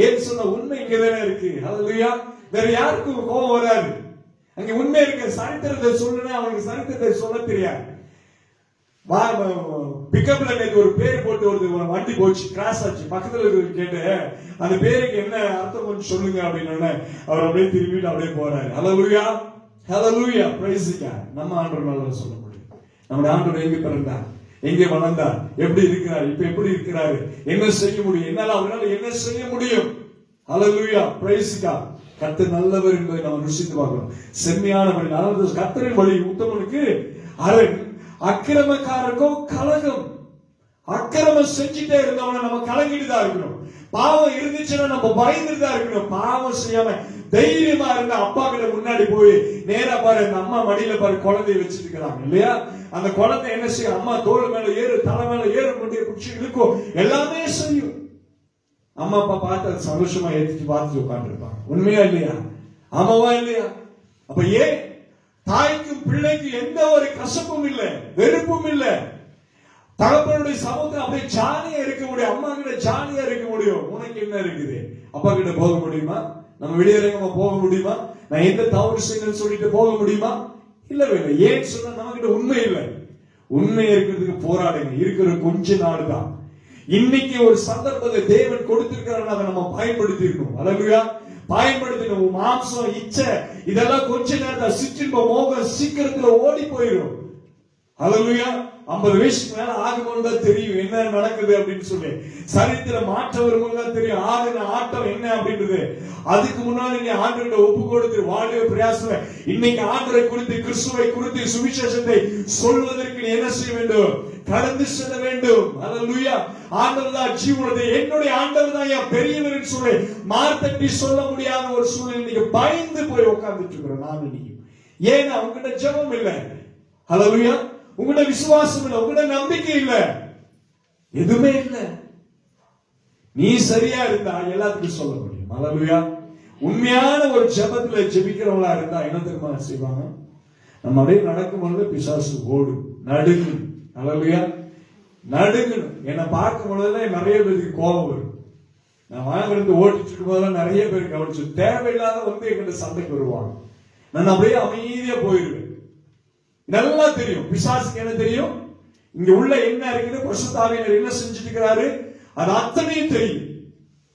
D: ஏன் சொன்ன உண்மை இங்கதானே இருக்கு. அல்லேலூயா. வேற யாருக்கும் கோவம் வராது. அங்க உண்மை இருக்கு. சரித்திரத்தை சொல்லுன்னா அவனுக்கு சரித்திரத்தை சொல்ல தெரியாது. பிக்கப்ல நேற்று ஒரு பேர் போட்டு ஒரு வண்டி போச்சு, கிராஸ் ஆச்சு. பக்கத்துல கேட்டு அந்த பேருக்கு என்ன அர்த்தம் கொஞ்சம் சொல்லுங்க அப்படின்னு அவர் அப்படியே திரும்பிட்டு அப்படியே போறாரு. அல்லேலூயா. ஹல்லேலூயா. Praise God. நம்ம ஆண்டவர் நல்லா சொல்ல முடியும். நம்முடைய ஆண்டவர் எங்க பிறந்தார், எங்கே வளர்ந்தார், எப்படி இருக்கிறார், இப்ப எப்படி இருக்கிறாரு, என்ன செய்ய முடியும், என்னால அவரால் என்ன செய்ய முடியும். ஹல்லேலூயா. Praise God. கர்த்தர் நல்லவர் என்பதை நாம் ருசித்து பார்க்கணும். செம்மையானவர். அதாவது கர்த்தரின் வழி உத்தமனுக்கு அரண், அக்கிரமக்காரருக்கோ கலகம். அக்கிரமம் செஞ்சுட்டே இருந்தவன நம்ம கலங்கிட்டு தான் இருக்கணும். பாவம் இருந்துச்சுன்னா நம்ம பயந்துட்டு தான் இருக்கணும். பாவம் செய்யாம தைரியமா இருந்தா அப்பா கிட்ட முன்னாடி போய் நேரா பாரு, அந்த அம்மா மடியில பாரு குழந்தைய வச்சிட்டு இருக்கிறாங்க இல்லையா? அந்த குழந்தை என்ன செய்யும்? அம்மா தோள் மேல ஏறு, தலை மேல ஏறு, கொண்டு குச்சி இழுக்கும், எல்லாமே செய்யும். அம்மா அப்பா பார்த்து சந்தோஷமா ஏற்றிட்டு பார்த்துட்டு உட்கார்ந்து இருப்பாங்க. உண்மையா இல்லையா? ஆமாவா இல்லையா? அப்ப ஏன் தாய்க்கும் பிள்ளைக்கு எந்த ஒரு கசப்பும் இல்லை, வெறுப்பும் இல்லை. தகப்பனுடைய சமூகத்தில் அப்படியே ஜாலியா இருக்க முடியும். அம்மா கிட்ட ஜாலியா இருக்க முடியும். உனக்கு என்ன இருக்குது? அப்பா கிட்ட போக முடியுமா? நம்ம வெளியேறமா போக முடியுமா? நான் எந்த தவறு செய்யணும்னு சொல்லிட்டு போக முடியுமா? இல்லவே இல்லை. ஏன் சொன்னா நம்ம கிட்ட உண்மை இல்லை. உண்மை இருக்கிறதுக்கு போராடுங்க. இருக்கிற கொஞ்ச நாள் தான். இன்னைக்கு ஒரு சந்தர்ப்பத்தை தேவன் கொடுத்திருக்கிறார், அதை நம்ம பயன்படுத்தி இருக்கணும். அல்லேலூயா. பயன்படுத்தணும். மாம்சம், இச்சை இதெல்லாம் கொஞ்ச நேரத்தில் சிற்றின்ப மோகம் சீக்கிரத்துல ஓடி போயிடும். அல்லேலூயா. 50 வயசுக்கு மேல ஆகும்போது தான் தெரியும் என்ன நடக்குது அப்படின்னு சொல்லி. சரித்திரம் மாற்ற வரும்போது தான் தெரியும் ஆகுன ஆட்டம் என்ன அப்படின்றது. அதுக்கு முன்னாடி நீங்க ஆண்டவர்கிட்ட ஒப்பு கொடுத்து வாழ்வே பிரயாசம். இன்னைக்கு ஆண்டவரை குறித்து, கிறிஸ்துவை குறித்து, சுவிசேஷத்தை சொல்வதற்கு நீ என்ன செய்ய வேண்டும்? கடந்து செல்ல வேண்டும். அல்லேலூயா. ஆண்டவர் தான் ஜீவனத்தை, என்னுடைய ஆண்டவர் தான் என் பெரியவர் சொல்லி மார்த்தட்டி சொல்ல முடியாத ஒரு சூழ்நிலை நீங்க பயந்து போய் உட்கார்ந்துட்டு இருக்கிறோம். நான் இன்னைக்கு ஏன்னா உங்ககிட்ட ஜெபம் இல்லை. அல்லேலூயா. உங்களோட விசுவாசம் இல்லை, உங்களோட நம்பிக்கை இல்லை, எதுவுமே இல்லை. நீ சரியா இருந்தா எல்லாத்துக்கும் சொல்ல முடியும். அல்லேலூயா. உண்மையான ஒரு ஜெபத்துல ஜெபிக்கிறவங்களா இருந்தா என்ன தெரியுமா செய்வாங்க? நம்ம அப்படியே நடக்கும் பொழுது பிசாசு ஓடும், நடுங்கணும். அல்லேலூயா. நடுங்கணும். என்னை பார்க்கும் பொழுதுதான் நிறைய பேருக்கு கோபம் வரும். நான் வாங்கிட்டு ஓட்டிட்டு இருக்கும் போதெல்லாம் நிறைய பேர் கவனிச்சு தேவையில்லாத வந்து எங்கிட்ட சண்டைக்கு வருவாங்க. நான் அப்படியே அமைதியா போயிருவேன். நல்லா தெரியும் பிசாசுக்கு என்ன தெரியும், இங்க உள்ள என்ன இருக்குது, பரிசுத்த ஆவியானவர் என்ன செஞ்சுட்டு இருக்கிறாரு, அது அத்தனையும் தெரியும்.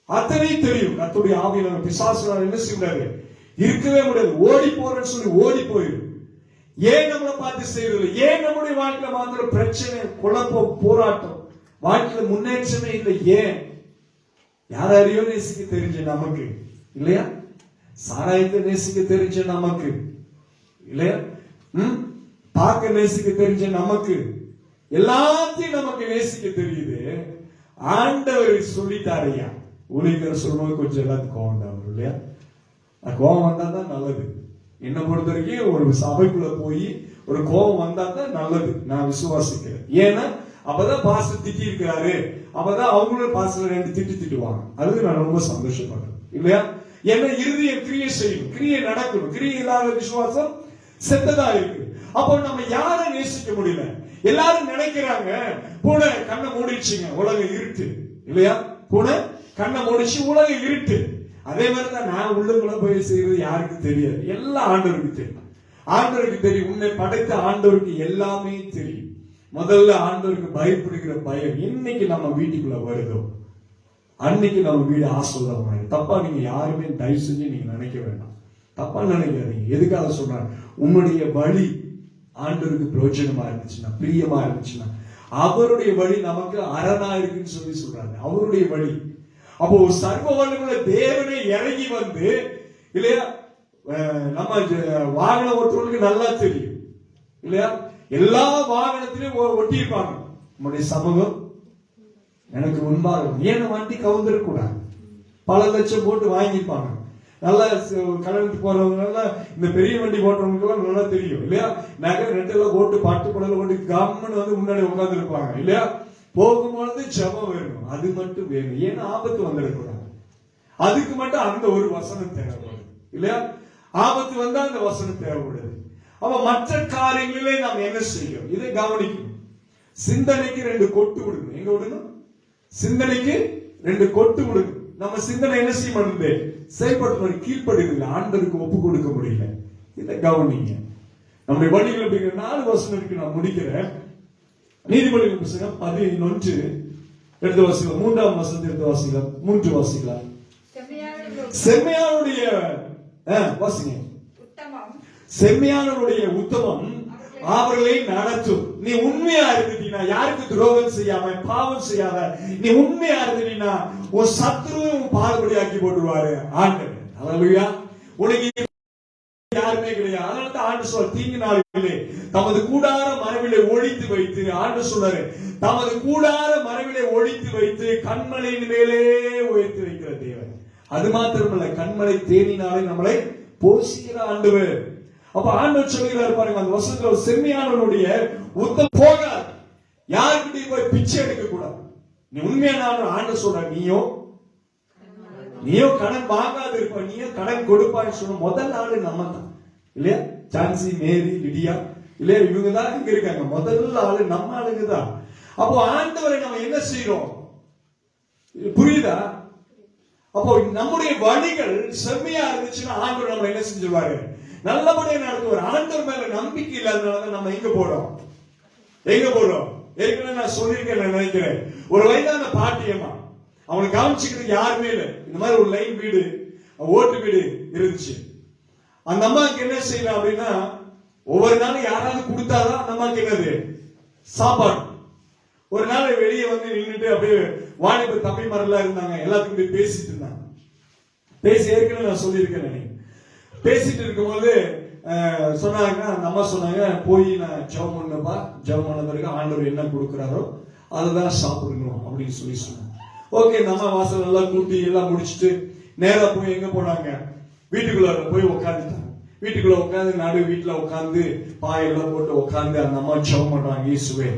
D: அத்தனையும் தெரியும். கர்த்தருடைய ஆவியானவர் பிசாசுனால என்ன செய்யறாரு? இருக்கவே முடியாது. ஓடி போறேன்னு சொல்லி ஓடி போயிடும். ஏன் நம்மளை பார்த்து செய்யறது? ஏன் நம்முடைய வாழ்க்கையில மாத்திர பிரச்சனை, குழப்பம், போராட்டம், வாழ்க்கையில முன்னேற்றமே இல்லை? ஏன்? யாரையோ நேசிக்க தெரிஞ்ச நமக்கு இல்லையா? சாராயத்தை நேசிக்க தெரிஞ்ச நமக்கு இல்லையா? பார்க்க நேசிக்க தெரிஞ்ச நமக்கு, எல்லாத்தையும் நமக்கு நேசிக்க தெரியுது. ஆண்டவர் சொல்லிட்டாரையா. ஊழியர் சொல்லும்போது கொஞ்சம் எல்லாத்துக்கும் கோவம் தான் வரும் இல்லையா? கோவம் வந்தா தான் நல்லது. என்ன பொறுத்த வரைக்கும் ஒரு சபைக்குள்ள போய் ஒரு கோபம் வந்தா தான் நல்லது. நான் விசுவாசிக்கிறேன். ஏன்னா அப்பதான் பாஸ்டர் திட்டி இருக்கிறாரு, அப்பதான் அவங்களும் பாஸ்டர் 2 திட்டுவாங்க. அதுக்கு நான் ரொம்ப சந்தோஷப்படுறேன் இல்லையா? ஏன்னா இறுதிய கிரியை செய்யணும், கிரியை நடக்கணும். கிரியை இல்லாத விசுவாசம் செத்ததா இருக்கு. அப்போ நம்ம யாரை நேசிக்க முடியல? எல்லாரும் நினைக்கிறாங்க பூனை கண்ணை மூடிச்சுங்க, உலகம் இருட்டு இல்லையா? பூனை கண்ணை மூடிச்சு, உலகம் இருட்டு. அதே மாதிரிதான் நான் உள்ளுக்குள்ள போய் செய்யறது யாருக்கு தெரியாது, எல்லாம் ஆண்டவருக்கு தெரியும். ஆண்டவருக்கு தெரியும். உன்னை படைத்த ஆண்டவருக்கு எல்லாமே தெரியும். முதல்ல ஆண்டவருக்கு பயப்படுகிற பயம் இன்னைக்கு நம்ம வீட்டுக்குள்ள வருதோ அன்னைக்கு நம்ம வீடு ஆசீர்வாதமாயிடும். தப்பா நீங்க யாருமே தயவு செஞ்சு நீங்க நினைக்க வேண்டாம், தப்பா நினைக்காதீங்க. எதுக்காக சொல்றாங்க? உன்னுடைய வழி ஆண்டவருக்கு பிரயோஜனமா இருந்துச்சுன்னா, பிரியமா இருந்துச்சுன்னா, அவருடைய வழி நமக்கு அரணா இருக்குன்னு சொல்றாங்க. அவருடைய வழி. அப்போ சர்வ வல்லமையுள்ள தேவனே இறங்கி வந்து இல்லையா, நம்ம வாகன ஓட்டுறவங்களுக்கு நல்லா தெரியும் இல்லையா, எல்லா வாகனத்திலும் ஒட்டியிருப்பாங்க நம்முடைய சமூகம் எனக்கு முன்பாக. ஏன் வண்டி கவுந்துட கூடாது, பல லட்சம் போட்டு வாங்கியிருப்பாங்க. நல்லா கல்யாணத்துக்கு போறவங்க, இந்த பெரிய வண்டி ஓட்டுறவங்களுக்கு எல்லாம் நல்லா தெரியும் இல்லையா, நகை ரெண்டெல்லாம் போட்டு பட்டு புடல போட்டு கம்முன்னு வந்து முன்னாடி உட்கார்ந்து இருப்பாங்க இல்லையா. போகும்பொழுது ஜெபம் வேணும், அது மட்டும் வேணும். ஏன்னா ஆபத்து வந்துடக்கூடாது. அதுக்கு மட்டும் அந்த ஒரு வசனம் தேவைப்படுது இல்லையா. ஆபத்து வந்தா அந்த வசனம் தேவைப்படுது. அப்ப மற்ற காரியங்களிலே நாம் என்ன செய்யும் இதை கவனிக்கணும். சிந்தனைக்கு 2 கொட்டு விடணும். எங்க விடணும்? சிந்தனைக்கு 2 கொட்டு விடணும். நம்ம சிந்தனை என்ன செய்ய மாட்டேங்குது, செயல்படுத்த கீழ்ப்படுகிறது, ஆண்டவருக்கு ஒப்பு கொடுக்க முடியல. இதை கவனிங்க. நம்முடைய வழிகள் அப்படிங்கிற 4 வசனம் இருக்கு, நான் முடிக்கிறேன். நீதிமொழிகள் புத்தகம் 11 எடுத்து வாசிக்கலாம். 3ஆம் வசனத்தை எடுத்து வாசிக்கலாம். 3 வாசிக்கலாம். செம்மையானுடைய வாசிங்க. செம்மையானுடைய உத்தமம் அவர்களை நடத்தும். நீ உண்மையா இருந்துட்டீங்கன்னா, யாருக்கு துரோகம் செய்யாம பாவம் செய்யாத நீ உண்மையா இருந்துட்டீங்கன்னா, உன் சத்துருவை உன் பாடுபடி ஆக்கி போட்டுருவாரு ஆண்டவர். அல்லேலூயா. உனக்கு யாருமே கிடையாது. அதனால தான் ஆண்டு சொல்ற தீங்கு நாளிலே தமது கூடார மரபிலே ஒழித்து வைத்து, ஆண்டு சொல்றாரு தமது கூடார மரபிலே ஒழித்து வைத்து கண்மலையின் மேலே உயர்த்தி வைக்கிற தேவன். அது மாத்திரமல்ல, கண்மலை தேனினாலே நம்மளை போஷிக்கிற ஆண்டவர். அப்ப ஆண்டவர் சொல்கிறார் பாருங்க அந்த வசனத்துல, செம்மையானவனுடைய உத்தம் போகாது, யாருக்கிட்டையும் போய் பிச்சை எடுக்க கூடாது. நீ உண்மையான ஆண்டவர் சொல்ற, நீயோ கடன் வாங்காது இருப்ப, நீயோ கடன் கொடுப்பான்னு சொன்ன முதல் ஆளு நம்ம தான் இல்லையா. ஜான்சி, மேரி, லிடியா இல்லையா, இவங்க தான் இங்க இருக்காங்க. முதல் ஆளு நம்ம ஆளுங்க தான். அப்போ ஆண்டவரை நம்ம என்ன செய்யறோம் புரியுதா? அப்போ நம்முடைய வழிகள் செம்மையா இருந்துச்சுன்னா ஆண்டவர் நம்ம என்ன செஞ்சிருவாரு, நல்லபடியா நடத்துவார். ஆண்டவர் மேல நம்பிக்கை இல்லாதனால நம்ம எங்க போறோம்? ஏற்கனவே நான் சொல்லியிருக்கேன் நினைக்கிறேன். ஒரு வயதான பாட்டியம்மா, அவனுக்கு கவனிச்சுக்கிறதுக்கு யாருமே இல்லை. இந்த மாதிரி ஒரு லைன் வீடு, ஓட்டு வீடு இருந்துச்சு. அந்த அம்மாவுக்கு என்ன செய்யலாம் அப்படின்னா, ஒவ்வொரு நாளும் யாராவது கொடுத்தாதான் அந்த அம்மாவுக்கு என்னது சாப்பாடு. ஒரு நாள் வெளியே வந்து நின்றுட்டு அப்படியே வாணிப தம்பி மரலாம் இருந்தாங்க, எல்லாத்துக்கும் பேசிட்டு இருந்தாங்க. பேசி ஏற்கனவே நான் சொல்லியிருக்கேன். பேசிட்டு இருக்கும்போது சொன்னாங்க, அந்த அம்மா சொன்னாங்க, போய் நான் ஜெபம் பண்ணப்பா, ஜெபம் பண்ண பிறகு ஆண்டவர் என்ன கொடுக்குறாரோ அதுதான் சாப்பிடணும் அப்படின்னு சொன்னாங்க. ஓகே, நம்ம வாசல் எல்லாம் கூட்டி எல்லாம் முடிச்சுட்டு நேரா போய் எங்க போனாங்க, வீட்டுக்குள்ள போய் உட்காந்துட்டாங்க. வீட்டுக்குள்ள உட்காந்து நடு வீட்டுல உட்காந்து பாயெல்லாம் போட்டு உட்காந்து அந்த அம்மா ஜெபம் பண்றாங்க. இயேசுவே,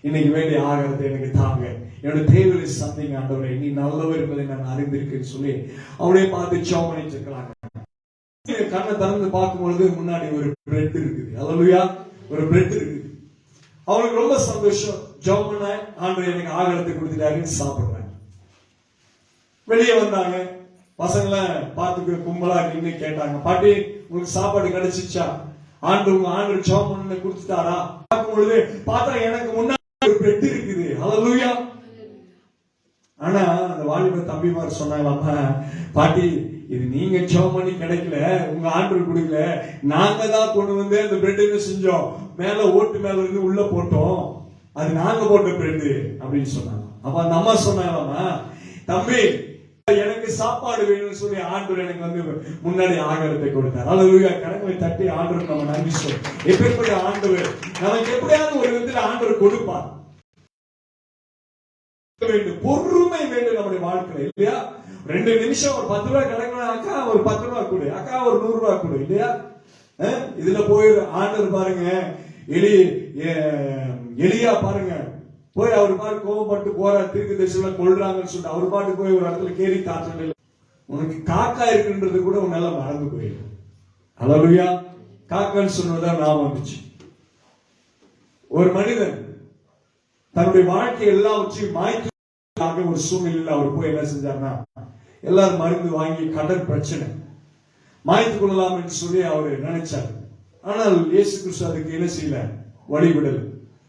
D: இன்னைக்கு வேண்டிய ஆகாரத்தை எனக்கு தாங்க, என்னோட தேவையை சந்தைங்க ஆண்டவரே, நீ நல்லவர் என்பதை நான் அறிந்திருக்கேன்னு சொல்லி அவளே பார்த்து ஜெபம் பண்ணிட்டு இருக்கிறாங்க. கண்ணை திறந்து பார்க்கும்பொழுது முன்னாடி ஒரு பிரெட் இருக்குது. அல்லேலூயா, ஒரு பிரெட் இருக்குது. அவனுக்கு ரொம்ப சந்தோஷம். ஜெபம் பண்ண, ஆண்டவர் எனக்கு ஆகாரத்தை கொடுத்துட்டாருன்னு சாப்பிடுறாங்க. வெளியே வந்தாங்க, பசங்களை பார்த்துக்க கும்பலா நின்று கேட்டாங்க, பாட்டி உங்களுக்கு சாப்பாடு கிடைச்சிச்சா? ஆண்டவர் ஜெபம் பண்ண கொடுத்துட்டாரா? பார்க்கும் பொழுது பார்த்தா எனக்கு முன்னாடி ஒரு பிரெட் இருக்குது. அல்லேலூயா. ஆனா அந்த வாலிப தம்பிமார் சொன்னாங்களாமா, பாட்டி இது நீங்க ஜெபம் பண்ணி கிடைக்கல, உங்க ஆண்டவர் கொடுக்கல, நாங்க தான் கொண்டு வந்து அந்த பிரெட் என்ன செஞ்சோம், மேல ஓட்டு மேல இருந்து உள்ள போட்டோம், அது நாங்க போட்ட பிரெட் அப்படின்னு சொன்னாங்க. அப்ப அந்த அம்மா சொன்னாங்களாமா, தம்பி எனக்கு சாப்பாடு வேணும்னு சொல்லி ஆண்டவர் எனக்கு வந்து முன்னாடி ஆகாரத்தை கொடுத்தார். அல்லேலூயா. கரங்களை தட்டி ஆண்டவர் நம்ம நன்றி சொல்றோம். எப்பேற்பட்ட ஆண்டவர் நமக்கு எப்படியாவது ஒரு விதத்துல ஆண்டவர் கொடுப்பார். பொறுமை வேண்டும் நம்முடைய வாழ்க்கையில இல்லையா. 2 நிமிஷம் ஒரு 10 ரூபாய் கிடைக்கணும், அக்கா ஒரு 10 ரூபாய் கொடு, அக்கா ஒரு 100 ரூபாய் கொடு இல்லையா. இதுல போய் ஆண்டவர் பாருங்க, எலியா பாருங்க, போய் அவர் பாட்டு கோபப்பட்டு போற தீர்க்க தரிசனம் கொள்றாங்கன்னு சொல்லிட்டு அவர் பாட்டு போய் ஒரு இடத்துல கேரி காற்று உனக்கு காக்கா இருக்குன்றது கூட உன்னால மறந்து போயிடும். அல்லேலூயா. காக்கான்னு சொன்னதான் நான் வந்துச்சு. ஒரு மனிதன் தன்னுடைய வாழ்க்கை எல்லாவற்றையும் மாய்க்க ஒரு சூழ்நிலையில் அவர் போய் என்ன செஞ்சார்னா எல்லாரும் மருந்து வாங்கி கடன் பிரச்சனை மாய்த்து கொள்ளலாம் என்று சொல்லி அவர் நினைச்சார். ஆனால் இயேசு கிறிஸ்து அதுக்கு என்ன செய்யல, வழிவிடல்.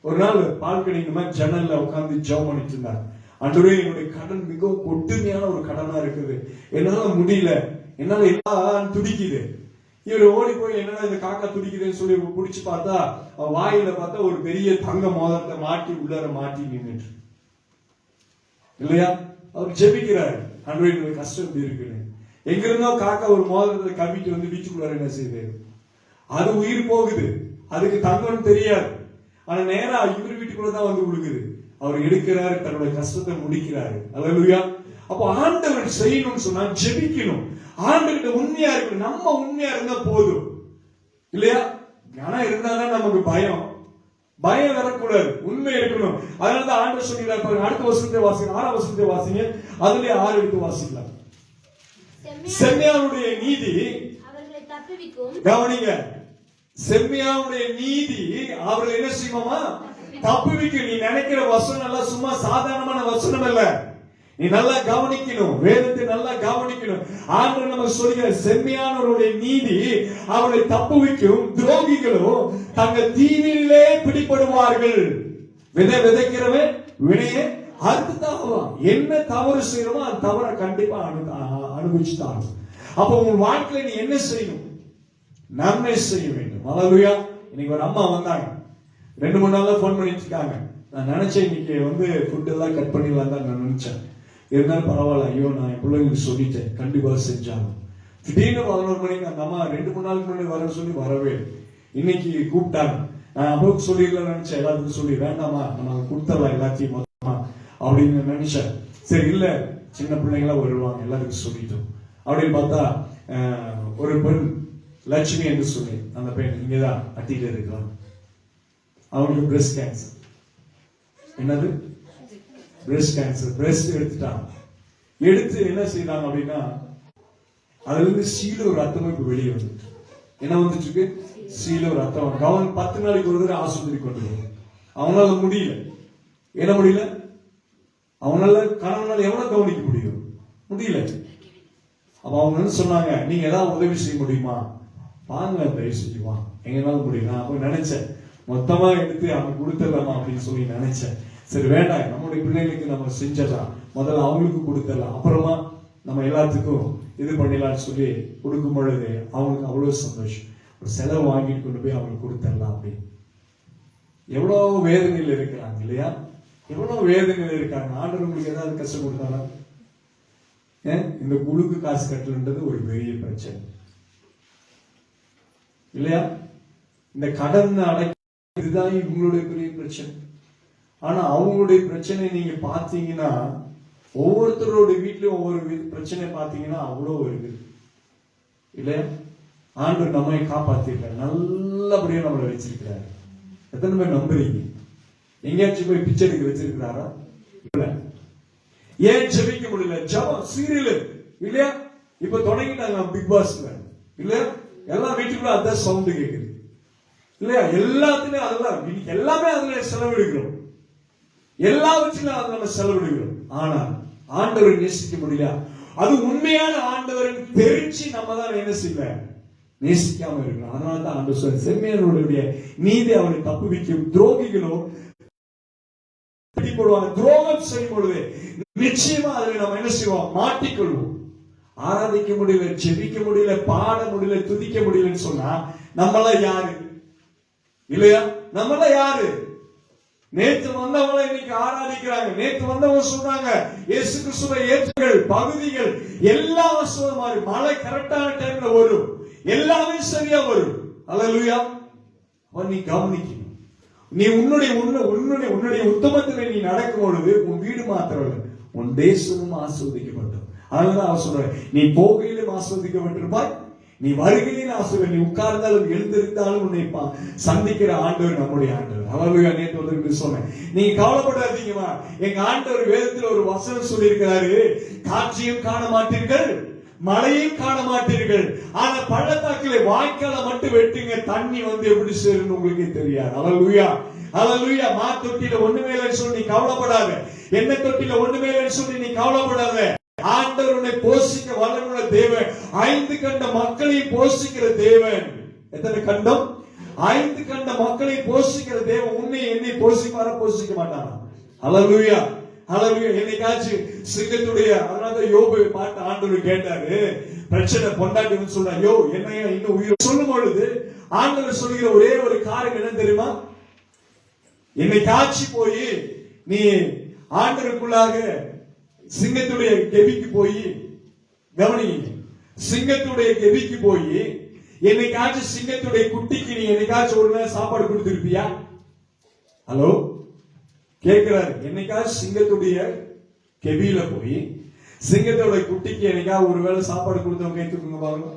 D: ஒரு நாள் பால்கனி மாதிரி ஜன்னல்ல உட்கார்ந்து ஜெபம் பண்ணிட்டு இருந்தார். ஆண்டவரே, என்னுடைய கடன் மிகவும் கொடுமையான ஒரு கடனா இருக்குது, என்னால முடியல, என்னால எல்லாம் துடிக்குது. இவர் ஓடி போய் என்னன்னா இந்த காக்கா துடிக்குதுன்னு சொல்லி பிடிச்சு பார்த்தா வாயில பார்த்தா ஒரு பெரிய தங்க மோதிரத்தை மாட்டி உள்ளார மாட்டி நின்றுட்டு இல்லையா. அவர் ஜெபிக்கிறாரு, ஆண்டவரே என்னுடைய கஷ்டம் எப்படி இருக்குன்னு. எங்கிருந்தோ காக்கா ஒரு மோதிரத்தை கவிட்டு வந்து வீட்டுக்குள்ளார என்ன செய்யுது, அது உயிர் போகுது, அதுக்கு தங்கம்னு தெரியாது. ஆனா நேரா இவர் வீட்டுக்குள்ளதான் வந்து விழுகுது. அவர் எடுக்கிறாரு, தன்னுடைய கஷ்டத்தை முடிக்கிறாரு. அல்லேலூயா. அப்போ ஆண்டவர் செய்யணும்னு சொன்னா ஜெபிக்கணும், ஆண்டவர்கிட்ட உண்மையா இருக்கணும். நம்ம உண்மையா இருந்தா போதும் இல்லையா. ஆனா இருந்தாதான் நமக்கு பயம் வரக்கூடாது, உண்மை இருக்கணும். அதனாலதான் ஆண்டவர் சொல்கிறார் பாருங்க, அடுத்த வசனத்தை வாசிங்க, 6ஆம் வசனத்தை வாசிங்க, அதுலயே 6 எடுத்து வாசிக்கலாம். செம்மையானுடைய நீதி
C: அவர்களை தப்புவிக்கும்.
D: கவனிங்க, செம்மையானுடைய நீதி அவர்களை என்ன செய்யுமா, தப்புவிக்கும். நீ நினைக்கிற வசனம் எல்லாம் சும்மா சாதாரணமான வசனம் அல்ல. நீ நல்லா கவனிக்கணும், வேதத்தை நல்லா கவனிக்கணும். ஆண்டவர் நமக்கு சொல்கிற செம்மையானவருடைய நீதி அவர்களை தப்புவிக்கும். துரோகிகளும் தங்கள் தீவிலே பிடிபடுவார்கள். விதைக்கிறவன் வினையை அறுத்துதான். என்ன தவறு செய்யறோமோ அந்த தவறை கண்டிப்பா அனுபவிச்சுதான். அப்ப உன் வாழ்க்கையில நீ என்ன செய்யணும், நன்மை செய்ய வேண்டும். அல்லேலூயா. இன்னைக்கு ஒரு அம்மா வந்தாங்க, 2-3 நாளா போன் பண்ணிட்டு இருக்காங்க. நான் நினைச்சேன் இன்னைக்கு வந்து ஃபுட் எல்லாம் கட் பண்ணிடலாம் தான் நான் நினைச்சேன். இருந்தாலும் பரவாயில்ல, ஐயோ நான் என் பிள்ளைங்களுக்கு சொல்லிட்டேன், கண்டிப்பா செஞ்சாங்க. திடீர்னு 11 மணிக்கு அந்த அம்மா 2-3 நாளுக்கு முன்னாடி வர சொல்லி வரவே. இன்னைக்கு கூப்பிட்டாங்க. நான் அம்மாவுக்கு சொல்லிடலாம் நினைச்சேன், எல்லாத்துக்கும் சொல்லி வேண்டாமா நம்ம கொடுத்துடலாம் எல்லாத்தையும் மொத்தமா அப்படின்னு நினைச்சேன். சரி இல்ல, சின்ன பிள்ளைங்களா வருவாங்க, எல்லாத்துக்கும் சொல்லிட்டோம் அப்படின்னு பார்த்தா ஒரு பெண் லட்சுமி என்று சொல்லி அந்த பெண் இங்கதான் அட்டிட்டு இருக்கலாம். அவங்களுக்கு பிரஸ்ட் கேன்சர். என்னது பிரஸ்ட் கேன்சர். பிரஸ்ட் எடுத்துட்டாங்க. எடுத்து என்ன செய்யறாங்க அப்படின்னா அதுல இருந்து சீல ரத்தமும் இப்ப வெளியே வந்துட்டு என்ன வந்துட்டு சீல ரத்தம். கவன் 10 நாளைக்கு ஒரு தடவை ஆஸ்பத்திரி கொண்டு போகும். அவனால முடியல. என்ன முடியல, அவனால கணவனால எவ்வளவு கவனிக்க முடியும், முடியல. அப்ப அவங்க சொன்னாங்க, நீங்க ஏதாவது உதவி செய்ய முடியுமா, வாங்க தயவு செஞ்சுவா, எங்கனால முடியும். நான் அப்ப நினைச்சேன் மொத்தமா எடுத்து அவங்க கொடுத்துடலாமா அப்படின்னு சொல்லி நினைச்சேன். சரி வேண்டாம், நம்முடைய பிள்ளைகளுக்கு நம்ம செஞ்சலாம், முதல்ல அவங்களுக்கு கொடுத்துடலாம், அப்புறமா நம்ம எல்லாத்துக்கும் இது பண்ணிடலாம்னு சொல்லி கொடுக்கும் பொழுது அவங்களுக்கு அவ்வளவு சந்தோஷம். ஒரு செலவு வாங்கிட்டு கொண்டு போய் அவங்களுக்கு கொடுத்துடலாம் அப்படின்னு. எவ்வளவு வேதனையில் இருக்கிறாங்க இல்லையா, எவ்வளவு வேதனையில் இருக்காங்க. ஆண்டவர் உங்களுக்கு ஏதாவது கஷ்டம் கொடுத்தாரா? இந்த குழுக்கு காசு கட்டலன்றது ஒரு பெரிய பிரச்சனை இல்லையா. இந்த கடன் அடைக்கிறதுதான் இவங்களுடைய பெரிய பிரச்சனை. ஆனா அவங்களுடைய பிரச்சனை நீங்க பாத்தீங்கன்னா ஒவ்வொருத்தரோட வீட்லயும் ஒவ்வொரு பிரச்சனை பாத்தீங்கன்னா அவ்வளவு இருக்கு இல்லையா. ஆண்டவர் நம்மை காப்பாத்திருக்காரு, நல்லபடியா நம்மளை வச்சிருக்கிறாரு. எத்தனை பேர் நம்புறீங்க? எங்கேயாச்சும் போய் பிச்சை எடுக்க வச்சிருக்கிறாரா? இல்ல. ஏன் ஜெபிக்க முடியல? ஜெபம் சீரியல் இல்லையா. இப்ப தொடங்கிட்டாங்க பிக் பாஸ்ல இல்லையா. எல்லா வீட்டுக்குள்ள அதான் சவுண்ட் கேக்குது இல்லையா. எல்லாத்துலயும் அதெல்லாம் எல்லாமே அதுல செலவிடுகிறோம், எல்லாவற்றிலும் அதை நம்ம செலவிடுகிறோம். ஆனா ஆண்டவரை நேசிக்க முடியல. அது உண்மையான ஆண்டவரை தெரிஞ்சு நம்ம தான் என்ன செய்யல, நேசிக்காம இருக்கிறோம். அதனால தான் ஆண்டவர் சொல்ற செம்மையானவருடைய நீதி அவரை தப்புவிக்கும். துரோகிகளும் பிடிபடுவாங்க. துரோகம் செய்யும் பொழுது நிச்சயமா அதில் நம்ம என்ன செய்வோம், மாட்டிக்கொள்வோம். ஆராதிக்க முடியல, ஜெபிக்க முடியல, பாட முடியல, துதிக்க முடியலன்னு சொன்னா நம்மளாம் யாரு இல்லையா. நம்மளாம் யாரு? நேற்று வந்தவங்களை இன்னைக்கு ஆராதிக்கிறாங்க. நேற்று வந்தவங்க சொல்றாங்க இயேசு கிறிஸ்துவை ஏற்றுங்கள், பகுதிகள் எல்லா வருஷமும் மாறி, மழை கரெக்டான டைம்ல வரும், எல்லாமே சரியா வரும். அல்லேலூயா. நீ கவனிக்கணும். நீ உன்னுடைய உத்தமத்தில் நீ நடக்கும் பொழுது உன் வீடு மாத்திரம் உன் தேசமும் ஆஸ்வதிக்கப்பட்டது. அதனால அவர் சொல்ற, நீ போகையிலும் ஆஸ்வதிக்கப்பட்டிருப்பாய், நீ வருகையின் ஆசிரியர், நீ உட்கார்ந்தாலும் எழுந்திருந்தாலும் உன்னை சந்திக்கிற ஆண்டவர் நம்முடைய ஆண்டவர். ஹல்லேலூயா. நேற்று வந்து சொன்னேன், நீங்க கவலைப்படாதீங்கம்மா, எங்க ஆண்டவர் வேதத்தில் ஒரு வசனம் சொல்லி இருக்கிறாரு, காட்சியும் காண மாட்டீர்கள், மழையும் காண மாட்டீர்கள், ஆனா பள்ளத்தாக்கிலே வாய்க்கால மட்டும் வெட்டுங்க, தண்ணி வந்து எப்படி சேருன்னு உங்களுக்கு தெரியாது. ஹல்லேலூயா. ஹல்லேலூயா. மா தொட்டில ஒண்ணுமே இல்லைன்னு சொல்லி நீ கவலைப்படாத, எண்ணெய் தொட்டில ஒண்ணுமே இல்லைன்னு சொல்லி நீ கவலைப்படாத. ஆண்டவர் உன்னை போஷிக்க வல்லமுள்ள தேவன், 5 கண்ட மக்களையும் போஷிக்கிற தேவன். எத்தனை கண்டம்? 5 கண்ட மக்களை போஷிக்கிற தேவன் உன்னை என்னை போஷிப்பாரா? போஷிக்க மாட்டாரா? ஹல்லேலூயா. ஹல்லேலூயா. என்னைக்காச்சும் சிங்கத்துடைய, அதனால யோபு பார்த்து ஆண்டவர் கேட்டாரு, பிரச்சனை பொண்டாட்டி சொல்றான், யோ என்னையா இன்னும் உயிர் சொல்லும் பொழுது ஆண்டவர் சொல்லுகிற ஒரே ஒரு காரியம் என்ன தெரியுமா? என்னைக்காச்சு போய் நீ ஆண்டவருக்குள்ளாக சிங்கத்துடைய கெபிக்கு போய் கவனிங்க, சிங்கத்துடைய கெபிக்கு போய் என்னைக்காச்சும் சிங்கத்துடைய குட்டிக்கு நீ என்னைக்காச்சும் ஒரு நேரம் சாப்பாடு கொடுத்திருப்பியா? ஹலோ கேட்கிறாரு. என்னைக்காச்சும் சிங்கத்துடைய கெபியில போய் சிங்கத்தோட குட்டிக்கு என்னைக்கா ஒருவேளை சாப்பாடு கொடுத்தவங்க கை தூக்குங்க பாருங்க.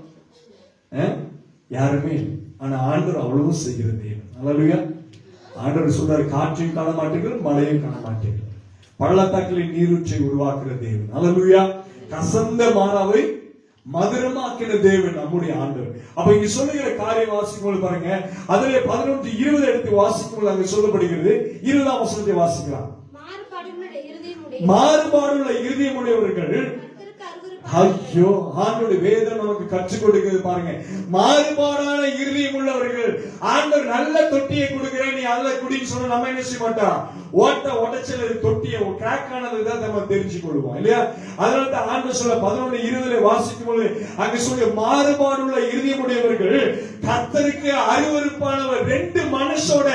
D: யாருமே. ஆனா ஆண்டவர் அவ்வளவு செய்கிற தேவன். ஹல்லேலூயா. ஆண்டவர் சொல்றாரு, காற்றையும் காண மாட்டீர்கள், மழையும் காண மாட்டீர்கள், பள்ளத்தாக்கில் நீரூற்றை உருவாக்குற தேவன். ஹல்லேலூயா. கசந்த மாறாவை மதுரமாக்கிற தேவன் நம்முடைய ஆண்டவர். அப்ப இங்க சொல்லுகிற காரியம் வாசிக்கும்போது பாருங்க, அதுல 11:20 எடுத்து வாசிக்கும்போது அங்க சொல்லப்படுகிறது. 20ஆம் வசனத்தை வாசிக்கலாம். மாறுபாடுள்ள இருதயமுடையவர்கள், ஐயோ ஆண்டவருடைய வேதம் நமக்கு கற்றுக் கொடுக்கிறது பாருங்க. மாறுபாடான இருதயம் உள்ளவர்கள், ஆண்டவர் நல்ல தொட்டியை கொடுக்கிறேன் நீ அதுல குடின்னு சொன்ன நம்ம என்ன செய்ய மாட்டோம், உடைச்சல் தொட்டியை கிராக் ஆனதுதான் நம்ம தெரிஞ்சு கொள்வோம் இல்லையா? அதனால தான் ஆண்டவர் சொல்ல 11:20 வாசிக்கும் போது அங்க சொல்ல, மாறுபாடுள்ள இருதயம் உடையவர்கள் கர்த்தருக்கு அருவருப்பானவர். 2 மனசோட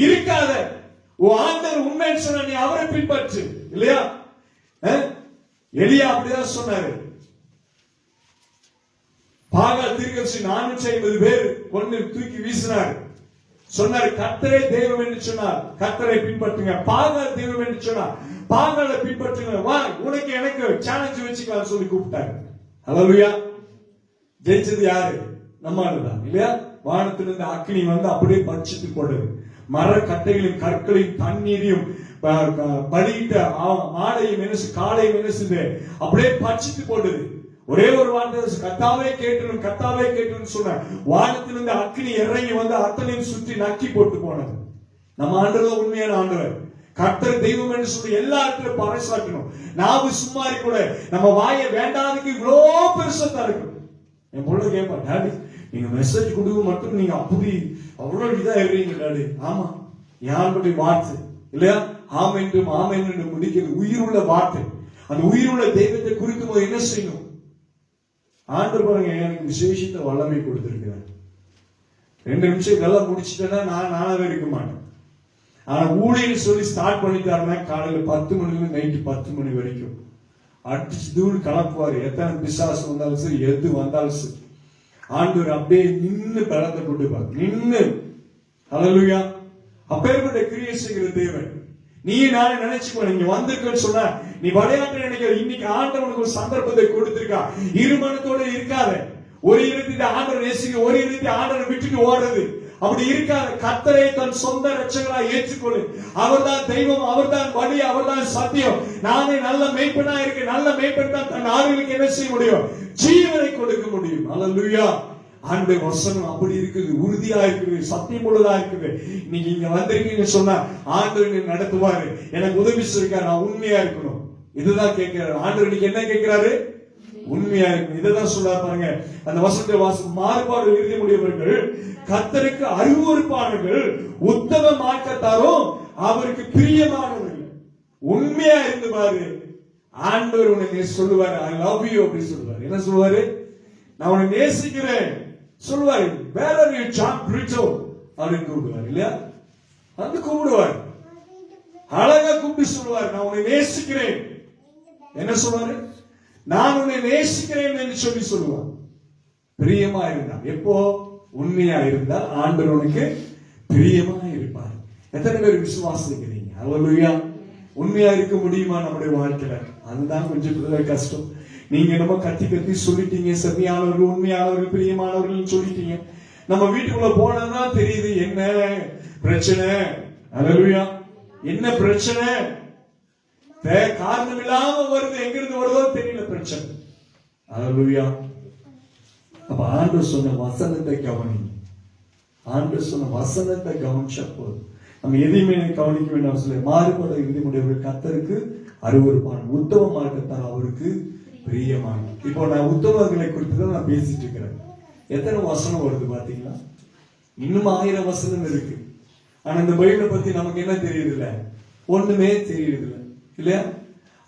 D: இருக்காத ஆண்டவர் உண்மைன்னு சொன்ன நீ அவரை பின்பற்று இல்லையா? எலியா அப்படிதான் சொன்னாரு. பாகால் தீர்க்கதரிசி 450 பேர் கொண்டு தூக்கி வீசினார். சொன்னார், கர்த்தரே தெய்வம் என்று சொன்னார், கர்த்தரை பின்பற்றுங்க. பாகால் தெய்வம் என்று சொன்னார், பாகாலை பின்பற்றுங்க. வா உனக்கு எனக்கு சேலஞ்ச் வச்சுக்கலாம் சொல்லி கூப்பிட்டாங்க. ஹல்லேலூயா. ஜெயிச்சது யாரு? நம்ம ஆளுதான் இல்லையா? வானத்திலிருந்து அக்கினி வந்து அப்படியே பறிச்சுட்டு போடுது. மர கட்டைகளையும் கற்களையும் தண்ணீரையும் பலியிட்ட மாடையும் மெனசு காலையும் மெனசுது அப்படியே பறிச்சுட்டு போடுது. ஒரே ஒரு வார்த்தை, கர்த்தாவே கேட்கணும், கர்த்தாவே கேட்கணும்னு சொன்ன வானத்திலிருந்து அக்கினி இறங்கி வந்து அத்தனையும் சுற்றி நக்கி போட்டு போனது. நம்ம ஆண்டவர் உண்மையான ஆண்டவர். கர்த்தர் தெய்வம் என்று சொல்லி எல்லா இடத்திலும் பறைசாற்றணும். நாவு சும்மாரி கூட நம்ம வாயை வேண்டாதுக்கு இவ்வளோ பெருசா தான் இருக்கும். என் பொண்ணு கேட்பா, டாடி நீங்க மெசேஜ் கொடுக்க மட்டும் நீங்க அப்படி அவ்வளவு இதா இருக்கீங்க டாடி. ஆமா, யாருடைய வார்த்தை இல்லையா? ஆமென்றும் ஆமென் என்று முடிக்கிறது உயிருள்ள வார்த்தை. அந்த உயிருள்ள தெய்வத்தை குறிக்கும் போது என்ன செய்யணும்? ஆண்டவர் பாருங்க, எனக்கு விசேஷத்தை வல்லமை கொடுத்திருக்கிறார். 2 நிமிஷம் இதெல்லாம் முடிச்சுட்டேன்னா நானாவே இருக்க மாட்டேன். ஆனா ஊழியர் சொல்லி ஸ்டார்ட் பண்ணிட்டாருன்னா காலையில 10 மணில நைட்டு 10 மணி வரைக்கும் அடிச்சு தூள் கலப்புவாரு. எத்தனை பிசாசு வந்தாலும் சரி, எது வந்தாலும் சரி, ஆண்டவர் அப்படியே நின்னு பலத்தை கொடுப்பார். நின்னு. ஹல்லேலூயா. அப்பேற்பட்ட கிரியை செய்கிற தேவன். நீ நானே நினைச்சுக்கோ, நீங்க வந்திருக்கன்னு சொன்னா நீ விளையாட்டு நினைக்கிற, இன்னைக்கு ஆண்டவனுக்கு ஒரு சந்தர்ப்பத்தை கொடுத்திருக்கா. இருமனத்தோட இருக்காத. ஒரு இருத்தி ஆண்டவர் நேசிக்க, ஒரு இருத்தி ஆண்டவர் விட்டுட்டு ஓடுறது அப்படி இருக்காத. கர்த்தரை தன் சொந்த ரட்சகரா ஏற்றுக்கொள்ளு. அவர்தான் தெய்வம், அவர்தான் வழி, அவர்தான் சத்தியம். நானே நல்ல மேய்ப்பனா இருக்கு. நல்ல மேய்ப்பன் தான் தன் ஆடுகளுக்கு என்ன செய்ய முடியும்? ஜீவனை கொடுக்க முடியும். ஹல்லேலூயா. ஆண்டவர் வசனம் அப்படி இருக்குது, உறுதியா இருக்குது, சத்தியம் உள்ளதா இருக்குது. நீங்க இங்க வந்திருக்கீங்க சொன்னா ஆண்டவர் நடத்துவாரு. எனக்கு உதவி செய்வார். நான் உண்மையா இருக்கணும். இதுதான் கேட்கிறாரு ஆண்டவர். இன்னைக்கு என்ன கேட்கிறாரு? உண்மையா இருக்கு. இதான் சொல்ல பாருங்க அந்த வசனத்தை வாசம். மாறுபாடு இருக்க முடியவர்கள் கர்த்தருக்கு அருவருப்பானவர்கள், உத்தம மார்க்கத்தாரும் அவருக்கு பிரியமானவர்கள். உண்மையா இருந்து பாரு, ஆண்டவர் உனக்கு சொல்லுவாரு, ஐ லவ் யூ அப்படி சொல்லுவாரு. என்ன சொல்லுவாரு? நான் உன்னை நேசிக்கிறேன் சொல்லுவாரு. வேற ஜான் பிரிட்டோ அப்படின்னு கூப்பிடுவார் இல்லையா? வந்து கூப்பிடுவார், அழகா கூப்பிட்டு சொல்லுவார், நான் உன்னை நேசிக்கிறேன். என்ன சொல்லுவாரு? நான் உன்னை நேசிக்கிறேன் என்று சொல்லி சொல்லுவார். பிரியமா இருந்தா, எப்போ உண்மையா இருந்தா ஆண்டவர் உனக்கு பிரியமா இருப்பார். எத்தனை பேர் விசுவாசிக்கிறீங்க? ஹல்லேலூயா. உண்மையா இருக்க முடியுமா நம்முடைய வாழ்க்கையில? அதுதான் கொஞ்சம் கஷ்டம். நீங்க என்னமோ கத்தி கத்தி சொல்லிட்டீங்க, செம்மையானவர்கள், உண்மையானவர்கள், பிரியமானவர்கள் சொல்லிட்டீங்க. நம்ம வீட்டுக்குள்ள போனதான் தெரியுது என்ன பிரச்சனை. அல்லேலூயா. என்ன பிரச்சனை? காரணம் இல்லாம வருது, எங்க இருந்து வருதோ தெரியல பிரச்சனை. அல்லேலூயா. அப்ப ஆண்டவர் சொன்ன வசனத்தை கவனி. ஆண்டவர் சொன்ன வசனத்தை கவனிச்சா போதும். நம்ம எதையுமே கவனிக்க வேண்டிய அவசியம் இல்லை. மாறுபட இறுதியுடையவர்கள் கர்த்தருக்கு அருவருப்பான், உத்தம மார்க்கத்தார் அவருக்கு பிரியமான. இப்போ நான் உத்தமர்களை குறித்து தான் நான் பேசிட்டு இருக்கிறேன். எத்தனை வசனம் வருது பாத்தீங்களா? இன்னும் 1000 வசனம் இருக்கு. ஆனா இந்த பைபிளை பத்தி நமக்கு என்ன தெரியுது இல்ல? ஒண்ணுமே தெரியுது இல்ல, இல்லையா?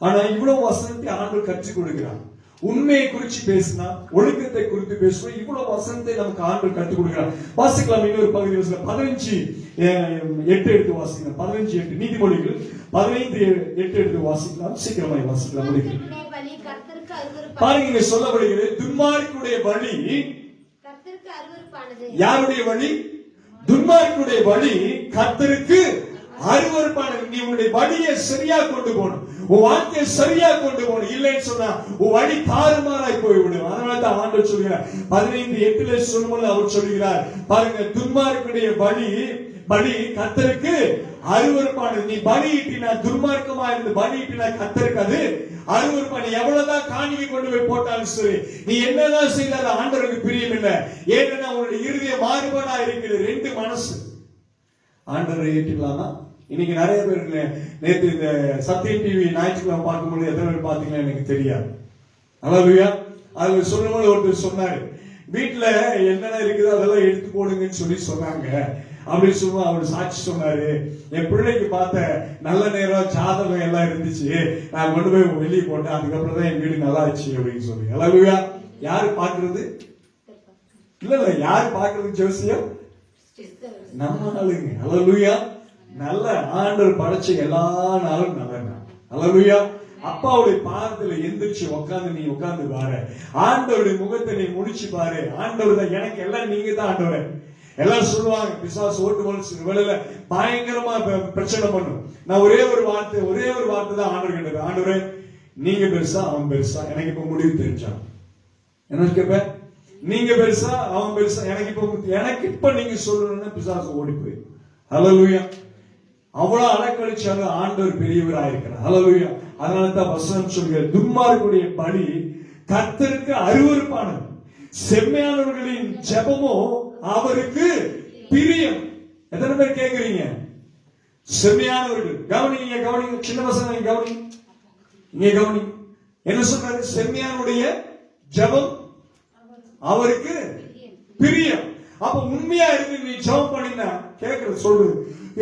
D: ஆனா இவ்வளவு வசனத்தை ஆண்டவர் கற்றுக் கொடுக்கிறான். உண்மையை குறிச்சு பேசினா, ஒழுக்கத்தை குறித்து பேசுவோம். இவ்வளவு வசனத்தை நமக்கு ஆண்டவர் கற்றுக் கொடுக்கிறார். வாசிக்கலாம் இன்னொரு பகுதி 15:8 எடுத்து வாசிக்கலாம். 15:8 நீதிமொழிகள் 15:8 எடுத்து வாசிக்கலாம். சீக்கிரமாய் வாசிக்கலாம். பாருங்க, இங்க சொல்லப்படுகிறது துன்மார்க்குடைய வழி
C: கர்த்தருக்கு அருவருப்பானது.
D: யாருடைய வழி? துன்மார்க்குடைய வழி கர்த்தருக்கு அருவருப்பானது. நீ உன்னுடைய வழியை சரியா கொண்டு போகணும், உன் வாழ்க்கையை சரியா கொண்டு போகணும். இல்லைன்னு சொன்னா உன் வழி தாறுமாறாய் போய்விடும். அதனால தான் ஆண்டவர் சொல்கிறார் 15:8 சொல்லும்போது அவர் சொல்கிறார், பாருங்க, துன்மார்க்குடைய வழி கர்த்தருக்கு அருவருப்பானது. நீ பலியிட்டினா, துன்மார்க்கமா இருந்து பலியிட்டினா கர்த்தருக்கு அது அருவருப்பான. எவ்வளவுதான் காணிக்கை கொண்டு போய் போட்டாலும் சரி, நீ என்னதான் செய்தாலும் ஆண்டவருக்கு பிரியம் இல்லை. ஏன்னா உன்னுடைய இருதய மாறுபாடா இருக்கிறது. 2 மனசு. ஆண்டவரை ஏற்றுக்கலாமா? இன்னைக்கு நிறைய பேர் நேற்று இந்த சத்தியம் டிவி ஞாயிற்றுக்கிழமை பார்க்கும்போது எத்தனை பேர் பாத்தீங்கன்னா எனக்கு தெரியாது. அல்லேலூயா. அதுல சொல்லும்போது ஒருத்தர் சொன்னாரு, வீட்டுல என்னென்ன இருக்குதோ அதெல்லாம் எடுத்து போடுங்கன்னு சொல்லி சொன்னாங்க அப்படின்னு சொல்லுவோம். அவர் சாட்சி சொன்னாரு, என் பிள்ளைக்கு பார்த்த நல்ல நேரம் ஜாதகம் எல்லாம் இருந்துச்சு, நான் கொண்டு போய் வெளியே போட்டேன், அதுக்கப்புறம் தான் என் வீடு நல்லா ஆச்சு அப்படின்னு சொல்லி. அல்லேலூயா. யாரு பாக்குறது? இல்ல யாரு பாக்குறது? ஜோசியம் நம்ம ஆளுங்க. அல்லேலூயா. நல்ல ஆண்டவர் படைச்ச எல்லா நாளும் நல்ல நாள். அல்லேலூயா. அப்பாவுடைய பாதத்துல எந்திரிச்சு நீ உட்கார்ந்து பாரு. ஆண்டவருடைய முகத்தை நீ முடிச்சு பாரு. ஆண்டவர் தான் எனக்கு எல்லாம், நீங்க தான் ஆண்டவர். எல்லாரும் சொல்லுவாங்க பிசாசு ஓட்டு வேலையில பயங்கரமா பிரச்சனை பண்ணும். நான் ஒரே ஒரு வார்த்தை தான் ஆண்டவர் கேட்டது, ஆண்டவரே நீங்க பெருசா அவன் பெருசா, எனக்கு இப்ப முடிவு தெரிஞ்சான். என்ன கேப்ப? நீங்க பெருசா அவன் பெருசா, எனக்கு இப்ப நீங்க சொல்லணும்னா பிசாசு ஓடி போய். அல்லேலூயா. அவ்வளவு அலக்கழிச்சாலும் ஆண்டவர் பெரியவராயிருக்கிறார். அல்லேலூயா. அதனாலதான் வசனம் சொல்கிறார், துன்மார்க்குடைய பலி கர்த்தருக்கு அருவருப்பானது, செம்மையானவர்களின் ஜெபமோ அவருக்கு பிரியம். எத்தனை பேர் கேக்குறீங்க? செம்மையானவர்கள். கவனிங்க, சின்ன பசங்க கவனிங்க, இங்க கவனிங்க. என்ன சொல்றாரு? செம்மையானுடைய ஜெபம் அவருக்கு பிரியம். அப்ப உண்மையா இருக்கு நீ ஜெபம் பண்ணினா கேக்குறது சொல்லு,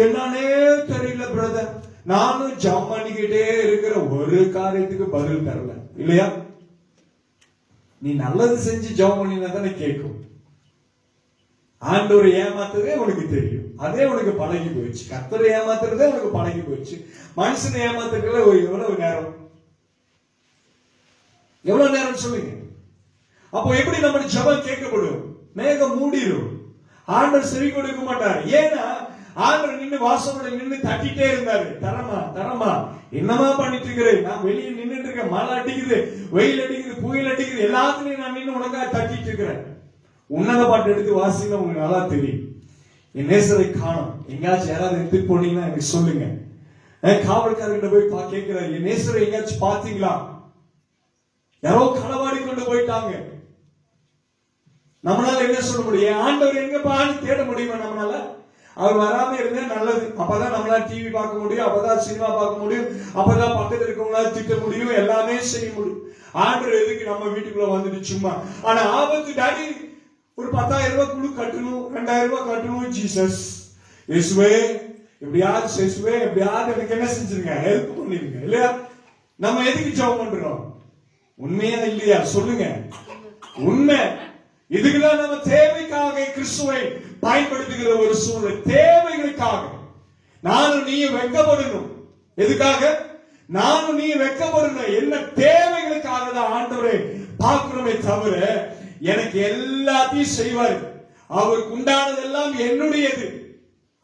D: என்னன்னே தெரியல பிரதர், நானும் ஜெபம் பண்ணிக்கிட்டே இருக்கிற ஒரு காரியத்துக்கு பதில் தரல. இல்லையா? நீ நல்லது செஞ்சு ஜெபம் பண்ணினா தானே கேட்கும். ஆண்டவரை ஏமாத்துறதே உனக்கு தெரியும், அதே உனக்கு பழகி போயிடுச்சு. கர்த்தரை ஏமாத்துறதே உனக்கு பழகி போயிடுச்சு. மனுஷனை ஏமாத்துறதுல எவ்வளவு நேரம் சொல்லுங்க. அப்போ எப்படி நம்ம ஜெபம் கேட்கப்படும்? மேகம் மூடிடும், ஆண்டவர் செவி கொடுக்க மாட்டார். ஏன்னா ஆண்டவர் நின்று வாசல்ல நின்று தட்டிட்டே இருந்தாரு, தரமா என்னமா பண்ணிட்டு இருக்கிறேன், நான் வெளியே நின்றுட்டு இருக்கேன், மழை அடிக்குது, வெயில் அடிக்குது, புயல் அடிக்குது, எல்லாத்துலயும் நான் நின்று உனக்காக தட்டிட்டு இருக்கிறேன். உன்னத பாட்டு எடுத்து வாசிங்க, உங்களுக்கு நல்லா தெரியும். என் நேசரை காணும். எங்கேயாச்சும் யாராவது எடுத்துட்டு போனீங்கன்னா எனக்கு சொல்லுங்க. காவல்காரர்கிட்ட போய் கேட்கிறாரு, என் நேசரை எங்கேயாச்சும் பாத்தீங்களா? யாரோ களவாடி கொண்டு போயிட்டாங்க. நம்மளால என்ன சொல்ல முடியும்? ஆண்டவர் எங்க பான்னு தேட முடியுமா நம்மளால? அவர் வராம இருந்தா நல்லது. அப்பதான் நம்மளால டிவி பார்க்க முடியும், அப்பதான் சினிமா பார்க்க முடியும், அப்பதான் பக்கத்துல இருக்கவங்களால திட்ட முடியும், எல்லாமே செய்ய முடியும். ஆண்டவர் எதுக்கு நம்ம வீட்டுக்குள்ள வந்துட்டு சும்மா? ஆனா ஆபத்து டாடி ஒரு 10,000 ரூபாய் குழு கட்டணும், 2,000 ரூபாய் கட்டணும். ஜீசஸ் இயேசுவே எப்படியாவது எனக்கு என்ன செஞ்சிருங்க, ஹெல்ப் பண்ணிருங்க. இல்லையா? நம்ம எதுக்கு ஜெபம் பண்றோம்? உண்மையா இல்லையா? சொல்லுங்க. உண்மை. இதுக்குதான் நம்ம தேவைக்காக கிறிஸ்துவை பயன்படுத்துகிற ஒரு சூழ்நிலை. தேவைகளுக்காக நானும் நீ வெட்கப்படணும். எதுக்காக? நானும் நீ வெட்கப்படணும். என்ன தேவைகளுக்காக தான் ஆண்டவரை பார்க்கிறோமே தவிர எனக்கு எல்லாத்தையும் செய்வார், அவருக்கு உண்டானதெல்லாம் என்னுடையது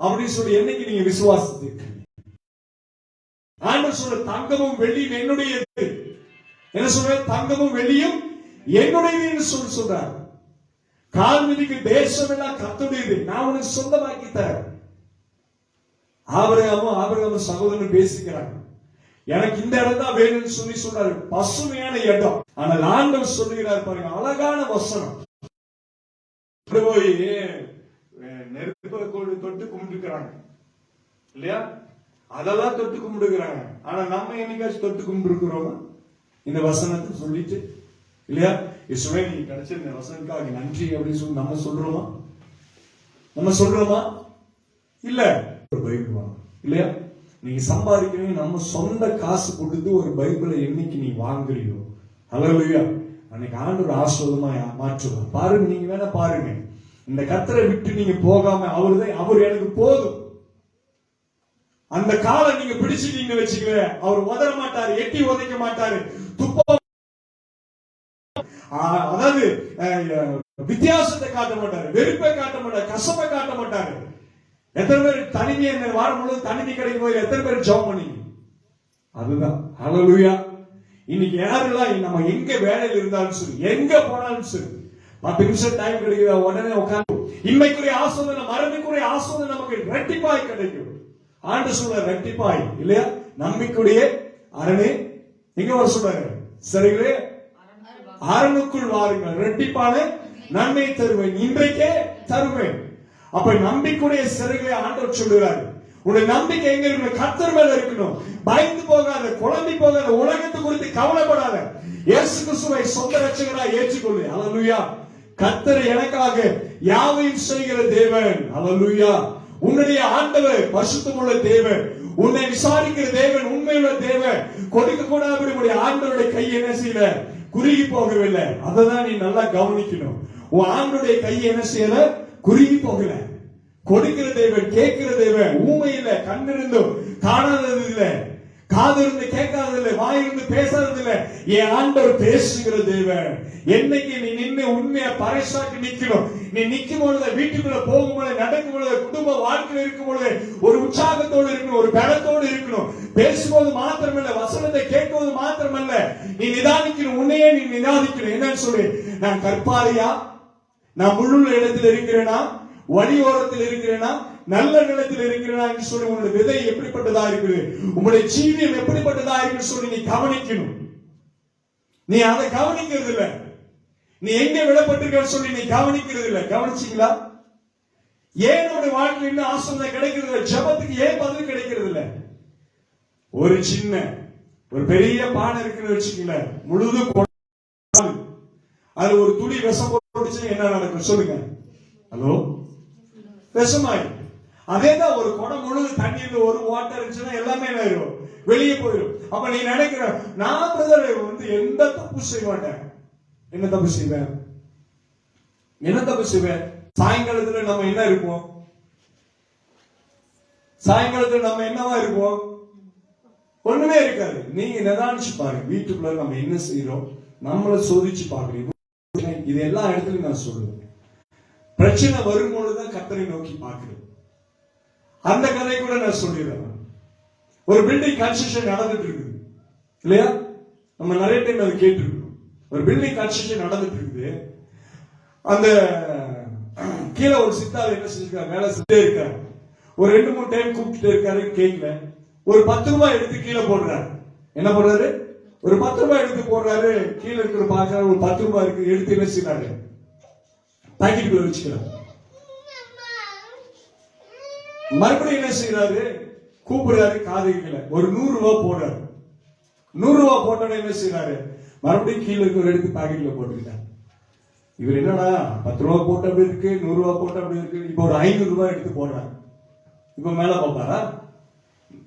D: அப்படின்னு சொல்லி என்னைக்கு நீங்க விசுவாசத்துக்கு ஆண்டவர் சொல்ற தங்கமும் வெள்ளியும் என்னுடையது, என்ன சொல்றேன்? தங்கமும் வெள்ளியும் என்னுடையது சொல்றார். கால் மிதிக்கு தேசம் எல்லாம் கர்த்தருடையது, நான் உனக்கு சொந்தமாக்கி தரேன். ஆபிரகாமும் சகோதரன் பேசிக்கிறாங்க. எனக்கு இந்த இடம் தான் வேணும்னு சொல்லி சொல்றாரு. பசுமையான இடம். ஆனால் ஆண்டவர் சொல்லுகிறார் பாருங்க, அழகான வசனம். போய் நெருப்ப தொட்டு கும்பிட்டுக்கிறாங்க இல்லையா? அதெல்லாம் தொட்டு கும்பிடுக்கிறாங்க. ஆனா நம்ம என்னைக்காச்சும் தொட்டு கும்பிட்டுருக்கிறோமா? இந்த வசனத்தை சொல்லிட்டு இல்லையா? இயேசுவே நீ கிடைச்ச இந்த வசனத்துக்காக நன்றி அப்படின்னு சொல்லி நம்ம சொல்றோமா? இல்ல. ஒரு பைபிள் வாங்க இல்லையா? நீங்க சம்பாதிக்கிறீங்க, நம்ம சொந்த காசு கொடுத்து ஒரு பைபிளை என்னைக்கு நீ வாங்குறியோ, ஹல்லேலூயா, அன்னைக்கு ஆண்டவர் ஆசீர்வாதமா மாற்றுவார். பாருங்க, நீங்க வேணா பாருங்க, இந்த கர்த்தரை விட்டு நீங்க போகாம அவர் எனக்கு போதும் அந்த காலை நீங்க பிடிச்சிட்டீங்க வச்சுக்கல, அவர் உதற மாட்டாரு, எட்டி உதைக்க மாட்டாரு, துப்ப அதாவது வித்தியாசத்தை காட்ட மாட்டாரு, வெறுப்பை காட்ட மாட்டாரு, கசப்பை காட்ட மாட்டாரு. எத்தனை பேர் தனிமையை வாரம் முழுவதும் தனிமை கிடைக்கும் போது எத்தனை பேர் ஜெபம் பண்ணீங்க? அதுதான் ஹல்லேலூயா. இன்னைக்கு யாரெல்லாம் நம்ம எங்க வேலையில் இருந்தாலும் சரி, எங்க போனாலும் சரி, 10 நிமிஷம் டைம் கிடைக்குதா உடனே உட்காந்து இன்மைக்குரிய ஆசீர்வாதம் மறுமைக்குரிய ஆசீர்வாதம் நமக்கு ரெட்டிப்பாய் கிடைக்கும். ஆண்டு சொல்ற ரெட்டிப்பாய் இல்லையா? நம்பிக்கையுடைய அரணே எங்க வர சொல்றாரு? சரிங்களே, அரணுக்குள் வாருங்கள், ரெட்டிப்பான நன்மை தருவேன், இன்றைக்கே தருவேன். அப்ப நம்பிக்கையுடைய சிறைகளை ஆண்டவர் சொல்லுகிறார். உன்னுடைய நம்பிக்கை எங்க இருக்கணும்? கர்த்தர் மேல இருக்கணும். பயந்து போகாத, குழம்பி போகாத, உலகத்தை குறித்து கவலைப்படாத, இயேசு கிறிஸ்துவை சொந்த ரட்சகராய் ஏற்றுக்கொள்ளு. ஹல்லேலூயா. கர்த்தர் எனக்காக யாவையும் செய்கிற தேவன். ஹல்லேலூயா. உன்னுடைய ஆண்டவர் பரிசுத்தமுள்ள தேவன், உன்னை விசாரிக்கிற தேவன், உண்மையுள்ள தேவன். கொடுக்க கூடாது ஆண்டவருடைய கை என்ன செய்யல? குறுகி போகவில்லை. அததான் நீ நல்லா கவனிக்கணும். உன் ஆண்டவருடைய கை என்ன செய்யல? குறுகி போகல. கொடுக்கிற தேவன், கேட்கிற தேவன். ஊமை இல்ல, கண் இருந்தும் காணாதது இல்ல, காது இருந்து கேட்காதது இல்ல, வாய் இருந்து பேசாதது இல்ல. என் ஆண்டவர் பேசுகிற தேவன். என்னைக்கு நீ நின்று உண்மையா பறைசாக்கி நிக்கணும். நீ நிக்கும் பொழுது, வீட்டுக்குள்ள போகும் பொழுது, நடக்கும் பொழுது, குடும்ப வாழ்க்கையில் இருக்கும் பொழுது ஒரு உற்சாகத்தோடு இருக்கணும், ஒரு பலத்தோடு இருக்கணும். பேசும்போது மாத்திரமல்ல, வசனத்தை கேட்கும்போது மாத்திரமல்ல, நீ நிதானிக்கணும். உன்னையே நீ நிதானிக்கணும். என்னன்னு சொல்லி, நான் கற்பாரியா, நான் முள்ளுள்ள இடத்தில் இருக்கிறேனா, வழி ஓரத்தில் இருக்கிறேனா, நல்ல நிலத்தில் இருக்கிறேனா என்று சொல்லி உங்களுடைய விதை எப்படிப்பட்டதா இருக்குது, உங்களுடைய ஜீவியம் எப்படிப்பட்டதா இருக்குன்னு சொல்லி நீ கவனிக்கணும். நீ அதை கவனிக்கிறது இல்ல. நீ எங்க விடப்பட்டிருக்க சொல்லி நீ கவனிக்கிறது இல்ல. கவனிச்சீங்களா? ஏன் உங்களுடைய வாழ்க்கையில் இன்னும் ஆசீர்வாதம் கிடைக்கிறது இல்ல? ஜெபத்துக்கு ஏன் பதில் கிடைக்கிறது இல்ல? ஒரு சின்ன ஒரு பெரிய பானை இருக்குன்னு வச்சுக்கல, முழுதும் அது ஒரு துளி விஷம் போட்டுச்சுன்னா என்ன நடக்கும் சொல்லுங்க? ஹலோ, விஷமாய். அதேதான் ஒரு குடம் முழுது தண்ணி ஒரு வாட்டர் இருந்துச்சுன்னா எல்லாமே என்ன ஆயிரும்? வெளியே போயிடும். அப்ப நீ நினைக்கிற, நான் எந்த தப்பு செய்ய மாட்டேன். என்ன தப்பு செய்வேன்? சாயங்காலத்துல நம்ம என்ன இருப்போம்? சாயங்காலத்துல நம்ம என்னவா இருப்போம்? ஒண்ணுமே இருக்காது. நீங்க நிதானிச்சு பாருங்க, வீட்டுக்குள்ள நம்ம என்ன செய்யறோம், நம்மளை சோதிச்சு பாக்குறீங்க. இது எல்லா இடத்துலயும் நான் சொல்லுவேன். பிரச்சனை வரும்பொழுதுதான் கர்த்தரை நோக்கி பார்க்கிறேன். அந்த கதை கூட நான் சொல்லிடுறேன். ஒரு பில்டிங் கன்ஸ்ட்ரக்ஷன் நடந்துட்டு இருக்குது இல்லையா? நம்ம நிறைய டைம் அதை கேட்டிருக்கோம். ஒரு பில்டிங் கன்ஸ்ட்ரக்ஷன் நடந்துட்டு இருக்குது. அந்த கீழே ஒரு சித்தாள் என்ன செஞ்சிருக்காரு, மேல செஞ்சே இருக்காரு. ஒரு 2-3 டைம் கூப்பிட்டு இருக்காரு, கேட்கல. ஒரு 10 ரூபாய் எடுத்து கீழே போடுறாரு. என்ன போடுறாரு? ஒரு 10 ரூபாய் எடுத்து போடுறாரு. கீழே இருக்கிற பாக்குறாரு, ஒரு 10 ரூபாய் இருக்கு, எடுத்து என்ன செய்யறாரு? பாக்கெட்டுக்குள்ள வச்சுக்கிறாரு. மறுபடியும் என்ன செய்யறாரு? கூப்பிடுறாரு, காது கீழே ஒரு 100 ரூபாய் போடுறாரு. 100 ரூபாய் போட்டோன்னு என்ன செய்யறாரு? மறுபடியும் கீழே இருக்கிற எடுத்து பாக்கெட்ல போட்டுக்கிட்டாரு. இவர் என்னடா 10 ரூபாய் போட்டு அப்படி இருக்கு, 100 ரூபாய் போட்டு அப்படி இருக்கு, இப்ப ஒரு 500 ரூபாய் எடுத்து போடுறாரு. இப்ப மேல பாப்பாரா?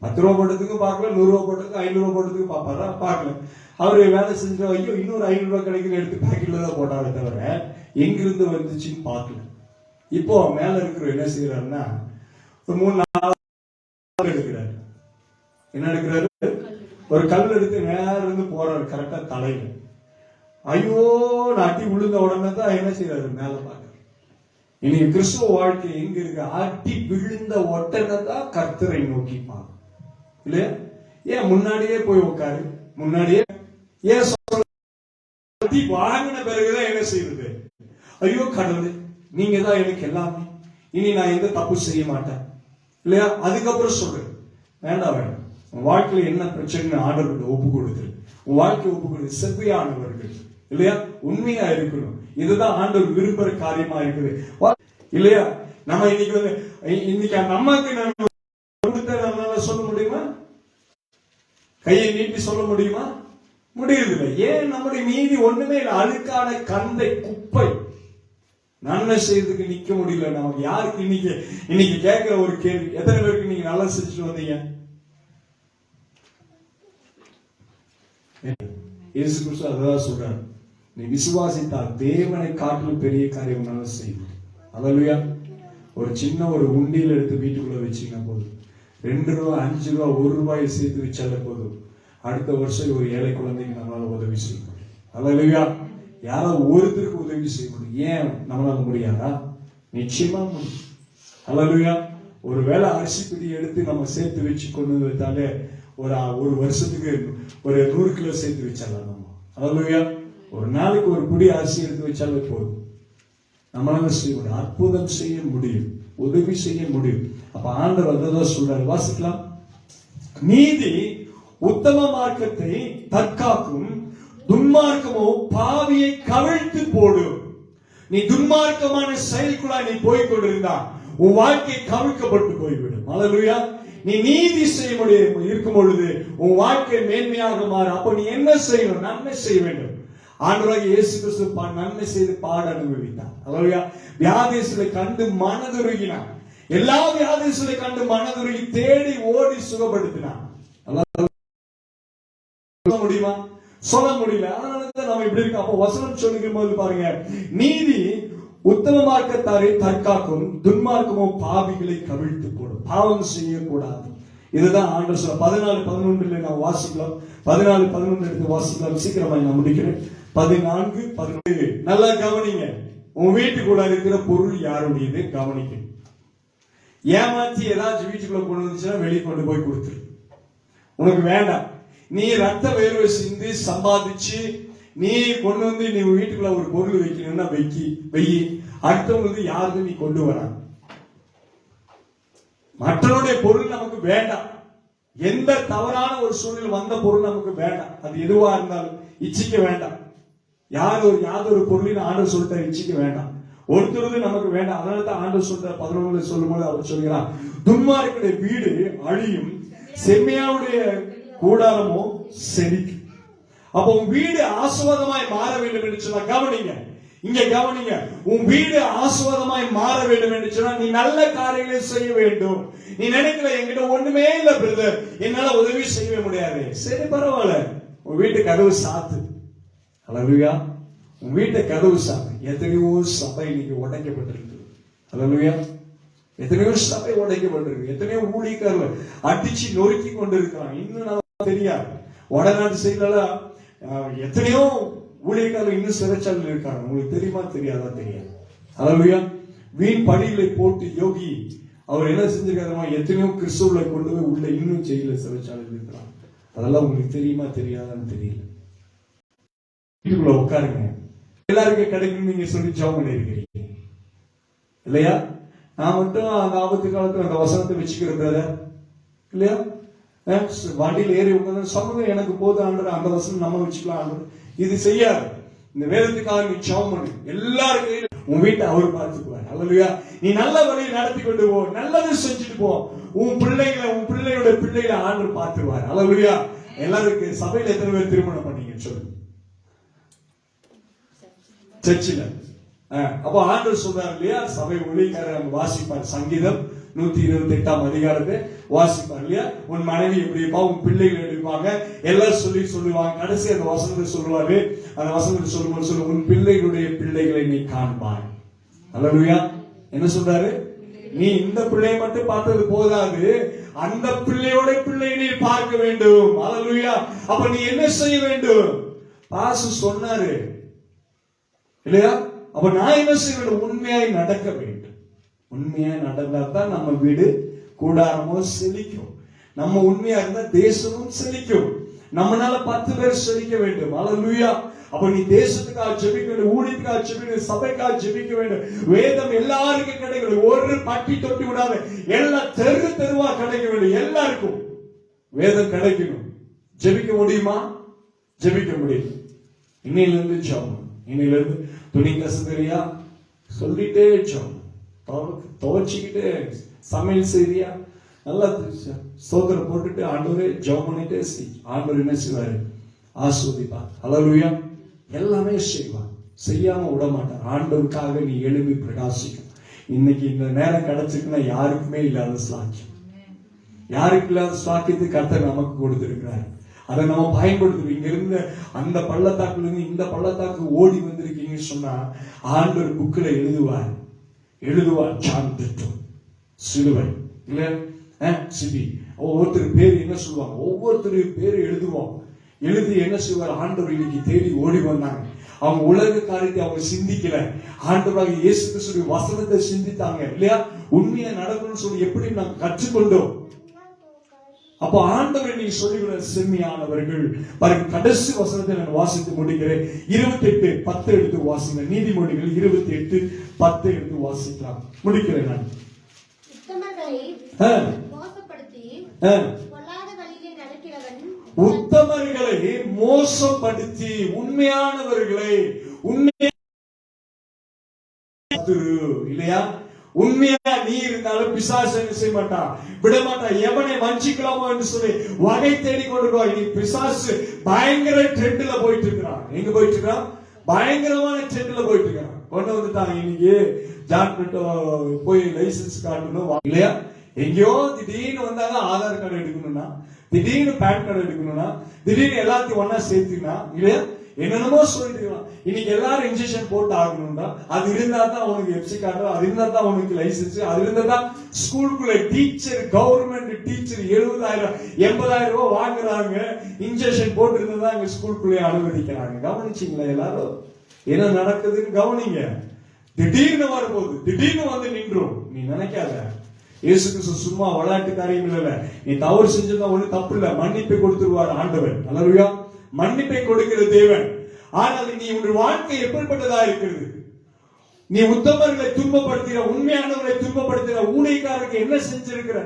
D: 10 ரூபாய் போட்டதுக்கு பார்க்கல, 100 ரூபாய் போட்டதுக்கு, 500 ரூபாய் போட்டதுக்கு பாப்பாரா? பார்க்கல. அவரு வேலை செஞ்ச ஐயோ இன்னொரு 500 ரூபாய் கிடைக்கிற எடுத்து பாக்கெட்ல தான் போட்டாரே தவிர எங்கிருந்து வந்துச்சுன்னு பார்க்கல. இப்போ மேல இருக்கிற என்ன செய்யறாருன்னா, ஒரு 3-4 எடுக்கிறாரு. என்ன எடுக்கிறாரு? ஒரு கல் எடுத்து நேரம் இருந்து போறாரு, கரெக்டா தலையில. ஐயோ அடி விழுந்த உடனே தான் என்ன செய்யறாரு? மேல பாக்குறாரு. இன்னைக்கு கிறிஸ்துவ வாழ்க்கை எங்க இருக்கு? அடி விழுந்த உடனே தான் கர்த்தரை நோக்கி பார்க்க இல்லையா? ஏன் முன்னாடியே போய் உட்காரு, முன்னாடியே ஏன் வாங்கின பிறகுதான் என்ன செய்யறது? ஐயோ கடவுளே, நீங்க தான் எனக்கு எல்லாமே, இனி நான் எந்த தப்பு செய்ய மாட்டேன் இல்லையா? அதுக்கப்புறம் சொல்றேன், வேண்டாம் வேண்டாம், உன் வாழ்க்கையில என்ன பிரச்சனை ஆண்டவர்கிட்ட ஒப்பு கொடுத்து, உன் வாழ்க்கை ஒப்பு கொடுத்து செவ்வையானவர்கள் இல்லையா, உண்மையா இருக்கணும். இதுதான் ஆண்டவர் விரும்புற காரியமா இருக்குது இல்லையா? நம்ம இன்னைக்கு அந்த அம்மாக்கு நம்ம கொடுத்த நம்மளால சொல்ல முடியுமா? கையை நீட்டி சொல்ல முடியுமா? முடியறதில்லை. ஏன்? நம்முடைய மீதி ஒண்ணுமே இல்லை, அழுக்கான கந்தை குப்பை. நன்மை செய்யறதுக்கு நிக்க முடியல நமக்கு. யாருக்கு இன்னைக்கு கேட்கிற ஒரு கேள்வி, எத்தனை பேருக்கு நீங்க நல்லா செஞ்சுட்டு வந்தீங்க? இயேசு கிறிஸ்து அதான் சொல்றாரு, நீ விசுவாசித்தால் தேவனை காட்டிலும் பெரிய காரியம் நல்லா செய்யும். அல்லேலூயா. ஒரு சின்ன ஒரு உண்டியில் எடுத்து வீட்டுக்குள்ள வச்சீங்கன்னா போதும், 2 ரூபா 5 ரூபா 1 ரூபாயை சேர்த்து வச்சாலே போதும், அடுத்த வருஷம் ஒரு ஏழை குழந்தைக்கு நம்மளால உதவி செய்ய முடியும். அல்லேலூயா. யாராவது ஒருத்தருக்கு உதவி செய்ய முடியும். ஏன் நம்மளால முடியாதா? நிச்சயமா முடியும். அல்லேலூயா. ஒரு வேளை அரிசி பிடி எடுத்து நம்ம சேர்த்து வச்சு கொண்டு வைத்தாலே ஒரு வருஷத்துக்கு ஒரு 100 கிலோ சேர்த்து வச்சாலாம் நம்ம. அல்லேலூயா. ஒரு நாளைக்கு ஒரு புடி அரிசி எடுத்து வச்சாலே போதும், நம்மளால செய்ய முடியும், அற்புதம் செய்ய முடியும், உதவி செய்ய முடியும். அப்ப ஆண்டவர் அதான் சொல்றாரு, வாசிக்கலாம். நீதி உத்தம மார்க்கத்தை தற்காக்கும், துன்மார்க்கமோ பாவியை கவிழ்த்து போடும். நீ துன்மார்க்கமான செயல்குள்ளாய் நீ போய் கொண்டிருந்தா உன் வாழ்க்கை கவிழ்க்கப்பட்டு போய்விடும். அல்லேலூயா. நீ நீதி செய்ய முடியும் இருக்கும் பொழுது உன் வாழ்க்கை மேன்மையாக மாறும். அப்ப நீ என்ன செய்யணும்? நன்மை செய்ய வேண்டும். ஆண்டவராகிய இயேசு கிறிஸ்து நன்மை செய்து பாட அனுபவித்தார். அல்லேலூயா. வியாதிகளை கண்டு மனதுருகினார். எல்லா வியாதிகளை கண்டு மனதுருகி தேடி ஓடி சுகப்படுத்தினார். சொல்ல முடியுமா? சொல்ல முடியல. அதனால நம்ம இப்படி இருக்கோம். அப்போ வசனம் சொல்லுகிற போது பாருங்க, நீதி உத்தம மார்க்கத்தாரை தற்காக்கும், துன்மார்க்கமோ பாவிகளை கவிழ்த்து போடும். பாவம் செய்யக்கூடாது. இதுதான் ஆண்டவர் சொல்ல. 14:11 நாம் வாசிக்கலாம். 14:11 எடுத்து வாசிக்கலாம். சீக்கிரமா நான் முடிக்கிறேன். 14:11 நல்லா கவனிங்க. உன் வீட்டுக்குள்ள இருக்கிற பொருள் யாருடையது கவனிக்க. ஏமாத்தி ஏதாச்சும் வீட்டுக்குள்ள கொண்டு வந்துச்சுன்னா வெளியே கொண்டு போய் கொடுத்துரு. உனக்கு வேண்டாம். நீ ரத்த வேர்வை சிந்தி சம்பாதிச்சு நீ கொண்டு வந்து நீ வீட்டுக்குள்ள ஒரு பொருள் வைக்கணும்னா வெயி. அடுத்தவங்களுக்கு யாருக்கு நீ கொண்டு வர. மற்றவருடைய பொருள் நமக்கு வேண்டாம். எந்த தவறான ஒரு சூழ்நிலை வந்த பொருள் நமக்கு வேண்டாம். அது எதுவா இருந்தாலும் இச்சிக்க வேண்டாம். யாதொரு பொருளின் ஆண்டவர் சொல்லிட்டார், இச்சிக்க வேண்டாம். ஒருத்தருக்கு நமக்கு வேண்டாம். அதனால தான் ஆண்டவர் சொல்றார். 11 சொல்லும் போது அவர் சொல்கிறார், துன்மார்க்குடைய வீடு அழியும், செம்மையாவுடைய கூடாரமோ செழிக்கும். அப்போ உன் வீடு ஆசீர்வாதமாய் மாற வேண்டும் என்று சொன்னா கவனிங்க, இங்க கவனிங்க. உன் வீடு ஆசீர்வாதமாய் மாற வேண்டும் என்று சொன்னா நீ நல்ல காரியங்களை செய்ய வேண்டும். நீ நினைக்கல என்கிட்ட ஒண்ணுமே இல்ல பிரதர், என்னால உதவி செய்ய முடியாது. சரி பரவாயில்ல, உன் வீட்டு கதவு சாத்து. அல்லேலூயா. உன் வீட்டை கதவு சாத்து. எத்தனையோ சபை இன்னைக்கு உடைக்கப்பட்டிருக்கு. அல்லேலூயா. எத்தனையோ சபை உடைக்கப்பட்டிருக்கு. எத்தனையோ ஊழியக்காரர்கள் அடிச்சு நொறுக்கி கொண்டிருக்கிறாங்க. இன்னும் நமக்கு தெரியாது. வடநாட்டு சைடுல எத்தனையோ ஊழியக்காரர்கள் இன்னும் சிறைச்சாலையில் இருக்காங்க. உங்களுக்கு தெரியுமா? தெரியாதா? தெரியாது. அல்லேலூயா. வீண் படிகளை போட்டு யோகி அவர் என்ன செஞ்சிருக்காரு? எத்தனையோ கிறிஸ்துவர்களை கொண்டு போய் உள்ள இன்னும் ஜெயில சிறைச்சாலையில் இருக்கிறாங்க. அதெல்லாம் உங்களுக்கு தெரியுமா? தெரியாதான்னு தெரியல. வீட்டுக்குள்ள உட்காருங்க. எல்லாருக்கும் கிடைக்கும் நீங்க சொல்லி ஜெபம் பண்ணிருக்கிறீங்க இல்லையா? நான் மட்டும் அந்த ஆபத்து காலத்துல அந்த வசனத்தை வச்சுக்கிறத இல்லையா? வண்டியில் ஏறி உட்காந்து சமூகம் எனக்கு போது ஆண்டவர், அந்த வசனம் நம்ம வச்சுக்கலாம் ஆண்டவர். இது செய்யாது. இந்த வேதத்துக்காக நீ ஜெபம் பண்ணு. எல்லாருக்கும் உன் வீட்டை அவர் பார்த்துக்குவார். அல்லேலூயா. நீ நல்ல வழியை நடத்தி கொண்டு போ, நல்லது செஞ்சுட்டு போ. உன் பிள்ளையோட பிள்ளைகளை ஆண்டவர் பார்த்துருவார். அல்லேலூயா. எல்லாருக்கும் சபையில எத்தனை பேர் திருமணம் பண்ணீங்க சொல்லுங்க? சர்ச்சில். அப்போ ஆண்டவர் சொல்றாரு இல்லையா, சபை ஊழியக்காரர் வாசிப்பார். சங்கீதம் 128 அதிகாரத்தை வாசிப்பார் இல்லையா. உன் மனைவி எப்படி இருப்பா, உன் பிள்ளைகள் எடுப்பாங்க, எல்லாம் சொல்லுவாங்க. கடைசி அந்த வசனத்தை சொல்லுவாரு. அந்த வசனத்தை சொல்லும்போது உன் பிள்ளைகளுடைய பிள்ளைகளை நீ காண்பாய். அல்லேலூயா. என்ன சொல்றாரு? நீ இந்த பிள்ளையை மட்டும் பார்த்தது போதாது, அந்த பிள்ளையோட பிள்ளையை நீ பார்க்க வேண்டும். அல்லேலூயா. அப்ப நீ என்ன செய்ய வேண்டும்? பாசு சொன்னாரு இல்லையா? அப்ப நான் என்ன செய்ய வேண்டும்? உண்மையாய் நடக்க வேண்டும். உண்மையாய் நடந்தால்தான் நம்ம வீடு கூடாரமோ செழிக்கும். நம்ம உண்மையா இருந்தா தேசமும் செழிக்கும். நம்மனால 10 பேர் செழிக்க வேண்டும். அல்லேலூயா. அப்ப நீ தேசத்துக்காக ஜெபிக்க வேண்டும், ஊழியத்துக்காக ஜெபிக்க வேண்டும், சபைக்காக ஜெபிக்க வேண்டும். வேதம் எல்லாருக்கும் கிடைக்கணும். ஒரு பட்டி தொட்டி விடாத, எல்லா தெரு தெருவா கிடைக்க வேண்டும். எல்லாருக்கும் வேதம் கிடைக்கணும். ஜெபிக்க முடியுமா? ஜெபிக்க முடியும். இன்னையில இருந்து ஜெபம். இன்னையில இருந்து துணி கசக்கறியா சொல்லிட்டே ஜெபம். துவச்சிக்கிட்டே சமையல் செய்றியா நல்லா சோதனை போட்டுட்டு ஆண்டவரே ஜெபம் பண்ணிட்டே செய். ஆண்டவர் என்ன செய்வாரு? ஆசீர்வதிப்பார். அல்லேலூயா. எல்லாமே செய்வார். செய்யாம விட மாட்டார். ஆண்டவருக்காக நீ எழுப்பி பிரகாசிக்கும். இன்னைக்கு இந்த நேரம் கிடைச்சிருக்குன்னா யாருக்குமே இல்லாத சாக்கியம். யாருக்கு இல்லாத சாக்கியத்தை கர்த்தர் நமக்கு கொடுத்திருக்கிறார். அதை நம்ம பயன்படுத்தணும். இங்க இருந்து அந்த பள்ளத்தாக்குல இருந்து இந்த பள்ளத்தாக்கு ஓடி வந்திருக்கீங்கன்னு சொன்னா ஆண்டவர் புக்ல எழுதுவார் சாந்தம் சிலுவை இல்ல சிபி. ஒவ்வொருத்தர் பேர் என்ன சொல்லுவாங்க? ஒவ்வொருத்தரும் பேர் எழுதி என்ன செய்வார்? ஆண்டவர் இன்னைக்கு தேடி ஓடி வந்தாங்க. அவங்க உலக காரியத்தை அவங்க சிந்திக்கல. ஆண்டவராக இயேசு கிறிஸ்துவின் வசனத்தை சிந்தித்தாங்க இல்லையா? உண்மையா நடக்கணும்னு சொல்லி எப்படி நாங்க கற்றுக்கொண்டோம். அப்போ ஆண்டவர் நீங்க சொல்லிவிட செம்மையானவர்கள். பாருங்க, கடைசி வசனத்தை நான் வாசித்து முடிக்கிறேன். 28:10 எடுத்து வாசிங்க. நீதிமொழிகள் 28:10 எடுத்து வாசிக்கலாம். முடிக்கிறேன் நான். உத்தமர்களை மோசப்படுத்தி உண்மையானவர்களை இல்லையா? உண்மையா நீ இருந்தாலும் பிசாசு என்ன செய்ய மாட்டான், விட மாட்டான். எவனை வஞ்சிக்கலாமோ என்று சொல்லி வகை தேடி கொண்டிருக்கோம். இன்னைக்கு பிசாசு பயங்கர ட்ரெண்ட்ல போயிட்டு இருக்கிறான். எங்க போயிட்டு இருக்கான்? பயங்கரமான ட்ரெண்ட்ல போயிட்டு இருக்கான். கொண்டு வந்துட்டாங்க. இன்னைக்கு ஜாக்பெட் போய் லைசன்ஸ் காட்டணும் இல்லையா? எங்கேயோ திடீர்னு வந்தாங்க ஆதார் கார்டு எடுக்கணும்னா, திடீர்னு பேன் கார்டு எடுக்கணும்னா, திடீர்னு எல்லாத்தையும் ஒன்னா சேர்த்துனா இல்லையா? என்னென்னமோ சொல்லிட்டு இன்னைக்கு எல்லாரும் இன்ஜெக்ஷன் போட்டு ஆகணும்னா அது இருந்தா தான் அவனுக்கு எஃப்சி கார்டு, அது இருந்தா தான் அவனுக்கு லைசன்ஸ், அது இருந்தா தான் ஸ்கூலுக்குள்ள டீச்சர், கவர்மெண்ட் டீச்சர் 70,000 80,000 ரூபாய் வாங்குறாங்க. இன்ஜெக்ஷன் போட்டு இருந்தா தான் அங்க ஸ்கூலுக்குள்ளே அனுமதிக்கிறாங்க. கவனிச்சீங்களா? எல்லாரும் என்ன நடக்குதுன்னு கவனிங்க. திடீர்னு வரும்போது திடீர்னு வந்து நின்றும். நீ நினைக்காத இயேசு கிறிஸ்து சும்மா விளையாட்டு காரியம் இல்ல. நீ தவறு செஞ்சதா ஒண்ணு தப்பு இல்ல, மன்னிப்பை கொடுத்துருவார் ஆண்டவர். அல்லேலூயா. மன்னிப்பை கொடுக்கிற தேவன். ஆனால் நீ உன் வாழ்க்கை எப்படிப்பட்டதா இருக்கிறது? நீ உத்தமர்களை துன்பப்படுத்துகிற, உண்மையானவர்களை துன்பப்படுத்துகிற ஊழியக்காரருக்கு என்ன செஞ்சிருக்கிற?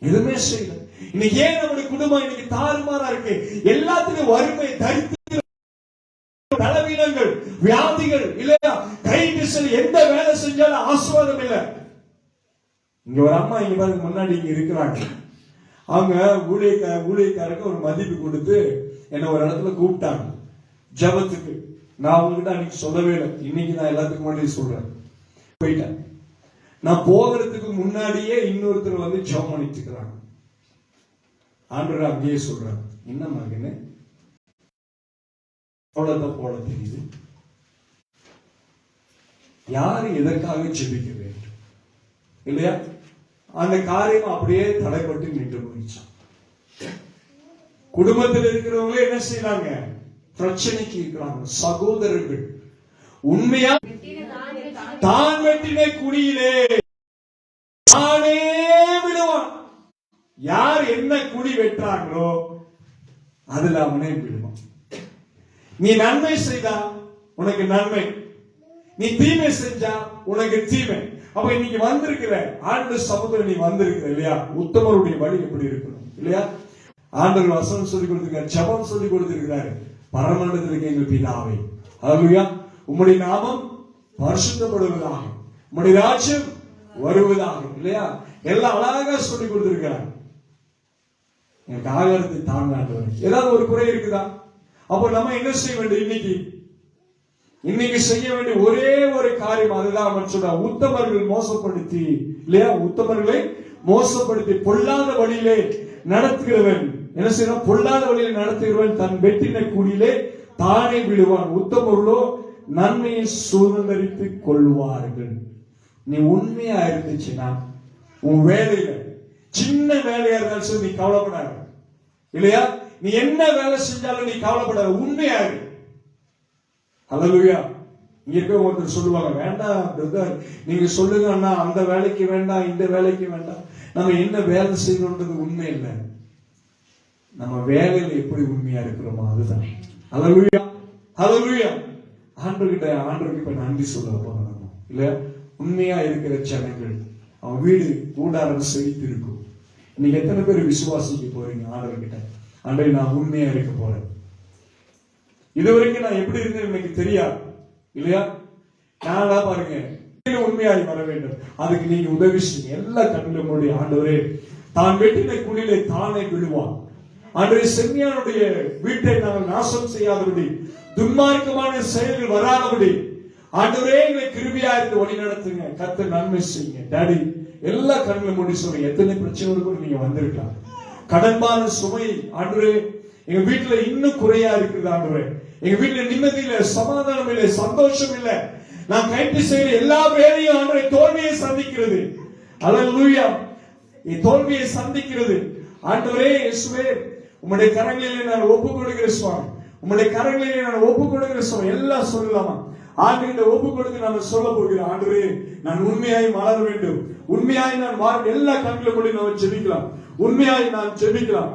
D: எதுவுமே செய்யல. இன்னைக்கு ஏன் நம்முடைய குடும்பம் இன்னைக்கு தாறுமாறா இருக்கு? எல்லாத்துக்கும் வறுமை, தரித்திரம், பலவீனங்கள், வியாதிகள் இல்லையா? கைட்டு செல் எந்த வேலை செஞ்சாலும் ஆசீர்வாதம் இல்லை. இங்க ஒரு அம்மா இங்க பாருங்க முன்னாடி இங்க இருக்கிறாங்க. அவங்க ஊழியக்காரருக்கு ஒரு மதிப்பு கொடுத்து என்ன ஒரு இடத்துல கூப்பிட்டாங்க ஜபத்துக்கு. நான் உங்ககிட்ட அன்னைக்கு சொல்லவே இல்லை. இன்னைக்கு நான் எல்லாத்துக்கும் முன்னாடி சொல்றேன். போயிட்டேன். நான் போகிறதுக்கு முன்னாடியே இன்னொருத்தர் வந்து ஜபம் பண்ணிட்டு இருக்கிறாங்க. ஆண்டவர் அங்கேயே சொல்றாங்க, என்ன மகனே போல தெரியுது, யாரு எதற்காக ஜெபிக்க வேண்டும் இல்லையா? அந்த காரியம் அப்படியே தடைப்பட்டு நின்று போயிடுச்சு. குடும்பத்தில் இருக்கிறவங்களே என்ன செய்யறாங்க? பிரச்சனைக்கு இருக்கிறாங்க. சகோதரர்கள் உண்மையா தான் வெட்டின குழியிலே தானே விடுவான். யார் என்ன குழி வெட்டுறாங்களோ அதுல அவனே விடுவான். நீ நன்மை செய்தா உனக்கு நன்மை, நீ தீமை செஞ்சா உனக்கு தீமை. அப்ப இன்னைக்கு வந்திருக்கிற ஆண்டு சமுதிரம் நீ வந்திருக்கிற இல்லையா? உத்தமருடைய வழி எப்படி இருக்கணும் இல்லையா? ஆண்டவர் வசனம் சொல்லிக் கொடுத்திருக்காரு, ஜெபம் சொல்லிக் கொடுத்திருக்கிறாரு. பரமண்டலத்தில் இருக்க எங்கள் பிதாவே, அல்லேலூயா, உம்முடைய நாமம் பரிசுத்தப்படுவதாக, உம்முடைய ராஜ்யம் வருவதாக இல்லையா? எல்லாம் அழகா சொல்லிக் கொடுத்திருக்கிறார். எனக்கு ஆகாரத்தை தாங்காண்டவர். ஏதாவது ஒரு குறை இருக்குதா? அப்போ நம்ம என்ன செய்ய வேண்டும்? இன்னைக்கு செய்ய வேண்டிய ஒரே ஒரு காரியம் அதுதான் சொல்ற, உத்தமர்கள் மோசப்படுத்தி இல்லையா? உத்தமர்களை மோசப்படுத்தி பொல்லாத வழியிலே நடத்துகிறவன் என்ன செய்யணும்? பொல்லாத வழியிலே நடத்துகிறவன் தன் வெட்டின குழியிலே தானே விடுவான். உத்தமர்களோ நன்மையை சுதந்திரித்துக் கொள்வார்கள். நீ உண்மையா இருந்துச்சுன்னா உன் வேலையில சின்ன வேலையா இருந்தாலும் சரி நீ கவலைப்படாத இல்லையா? நீ என்ன வேலை செஞ்சாலும் நீ கவலைப்படாத, உண்மையா இரு. அல்லேலூயா. இங்க இருக்க ஒருத்தர் சொல்லுவாங்க, வேண்டாம் பிரதர் நீங்க சொல்லுங்க அண்ணா, அந்த வேலைக்கு வேண்டாம் இந்த வேலைக்கு வேண்டாம். நம்ம என்ன வேலை செய்யணும்ன்றது உண்மை இல்லை. நம்ம வேலையில எப்படி உண்மையா இருக்கிறோமோ அதுதான். ஹல்லேலூயா, ஹல்லேலூயா. ஆண்டவருக்கு இப்ப நன்றி சொல்ல போறோம் நம்ம, இல்ல? உண்மையா இருக்கிற ஜனங்கள் அவன் வீடு கூடாரம் செழித்து இருக்கும். இன்னைக்கு எத்தனை பேர் விசுவாசிக்க போறீங்க ஆண்டவர்கிட்ட? ஆண்டவரே, நான் உண்மையா இருக்க போறேன். இதுவரைக்கும் நான் எப்படி இருந்தேன் எனக்கு தெரியாது, இல்லையா? நானா பாருங்க, உண்மையாய் வர வேண்டும். அதுக்கு நீங்க உதவி செய்யுங்க. எல்லா கண்ணிலும் மூடி, ஆண்டவரே, தான் வெட்டின குழியிலே தானே விழுவான். ஆண்டவரே, செம்மையானுடைய வீட்டை நாங்கள் நாசம் செய்யாதபடி, துன்மார்க்கமான செயல்கள் வராதபடி ஆண்டவரே எங்களை கிருபையா இருந்து வழி நடத்துங்க. கர்த்தர் நன்மை செய்யுங்க. டாடி, எல்லா கண்ணிலும் மூடி சொல்லுங்க. எத்தனை பிரச்சனையோடு கூட நீங்க வந்திருக்கலாம். கடன்பான சுமை ஆண்டவரே எங்க வீட்டுல இன்னும் குறையா இருக்குது. ஆண்டவரே, எங்க வீட்டுல நிம்மதி இல்ல, சமாதானம் இல்ல, சந்தோஷம் இல்ல. நான் கைட்டு செய்யற எல்லா வேலையும் ஆண்டவரே தோல்வியை சந்திக்கிறது. அல்லேலூயா, தோல்வியை சந்திக்கிறது. ஆண்டவரே இயேசுவே, உம்முடைய கரங்களிலே நான் ஒப்புக் கொடுக்கிறேன் சுவாமி. உம்முடைய கரங்களிலே நான் ஒப்புக் கொடுக்கிறேன் சுவாமி. எல்லாம் சொல்லலாமா? ஆண்டவரே, ஒப்புக் கொடுத்து நான் சொல்ல போகிறேன். ஆண்டவரே, நான் உண்மையாய் வளர வேண்டும். உண்மையாய் நான் வாழ. எல்லா கண்களும் மூடி நான் ஜெபிக்கலாம். உண்மையாய் நான் ஜெபிக்கலாம்.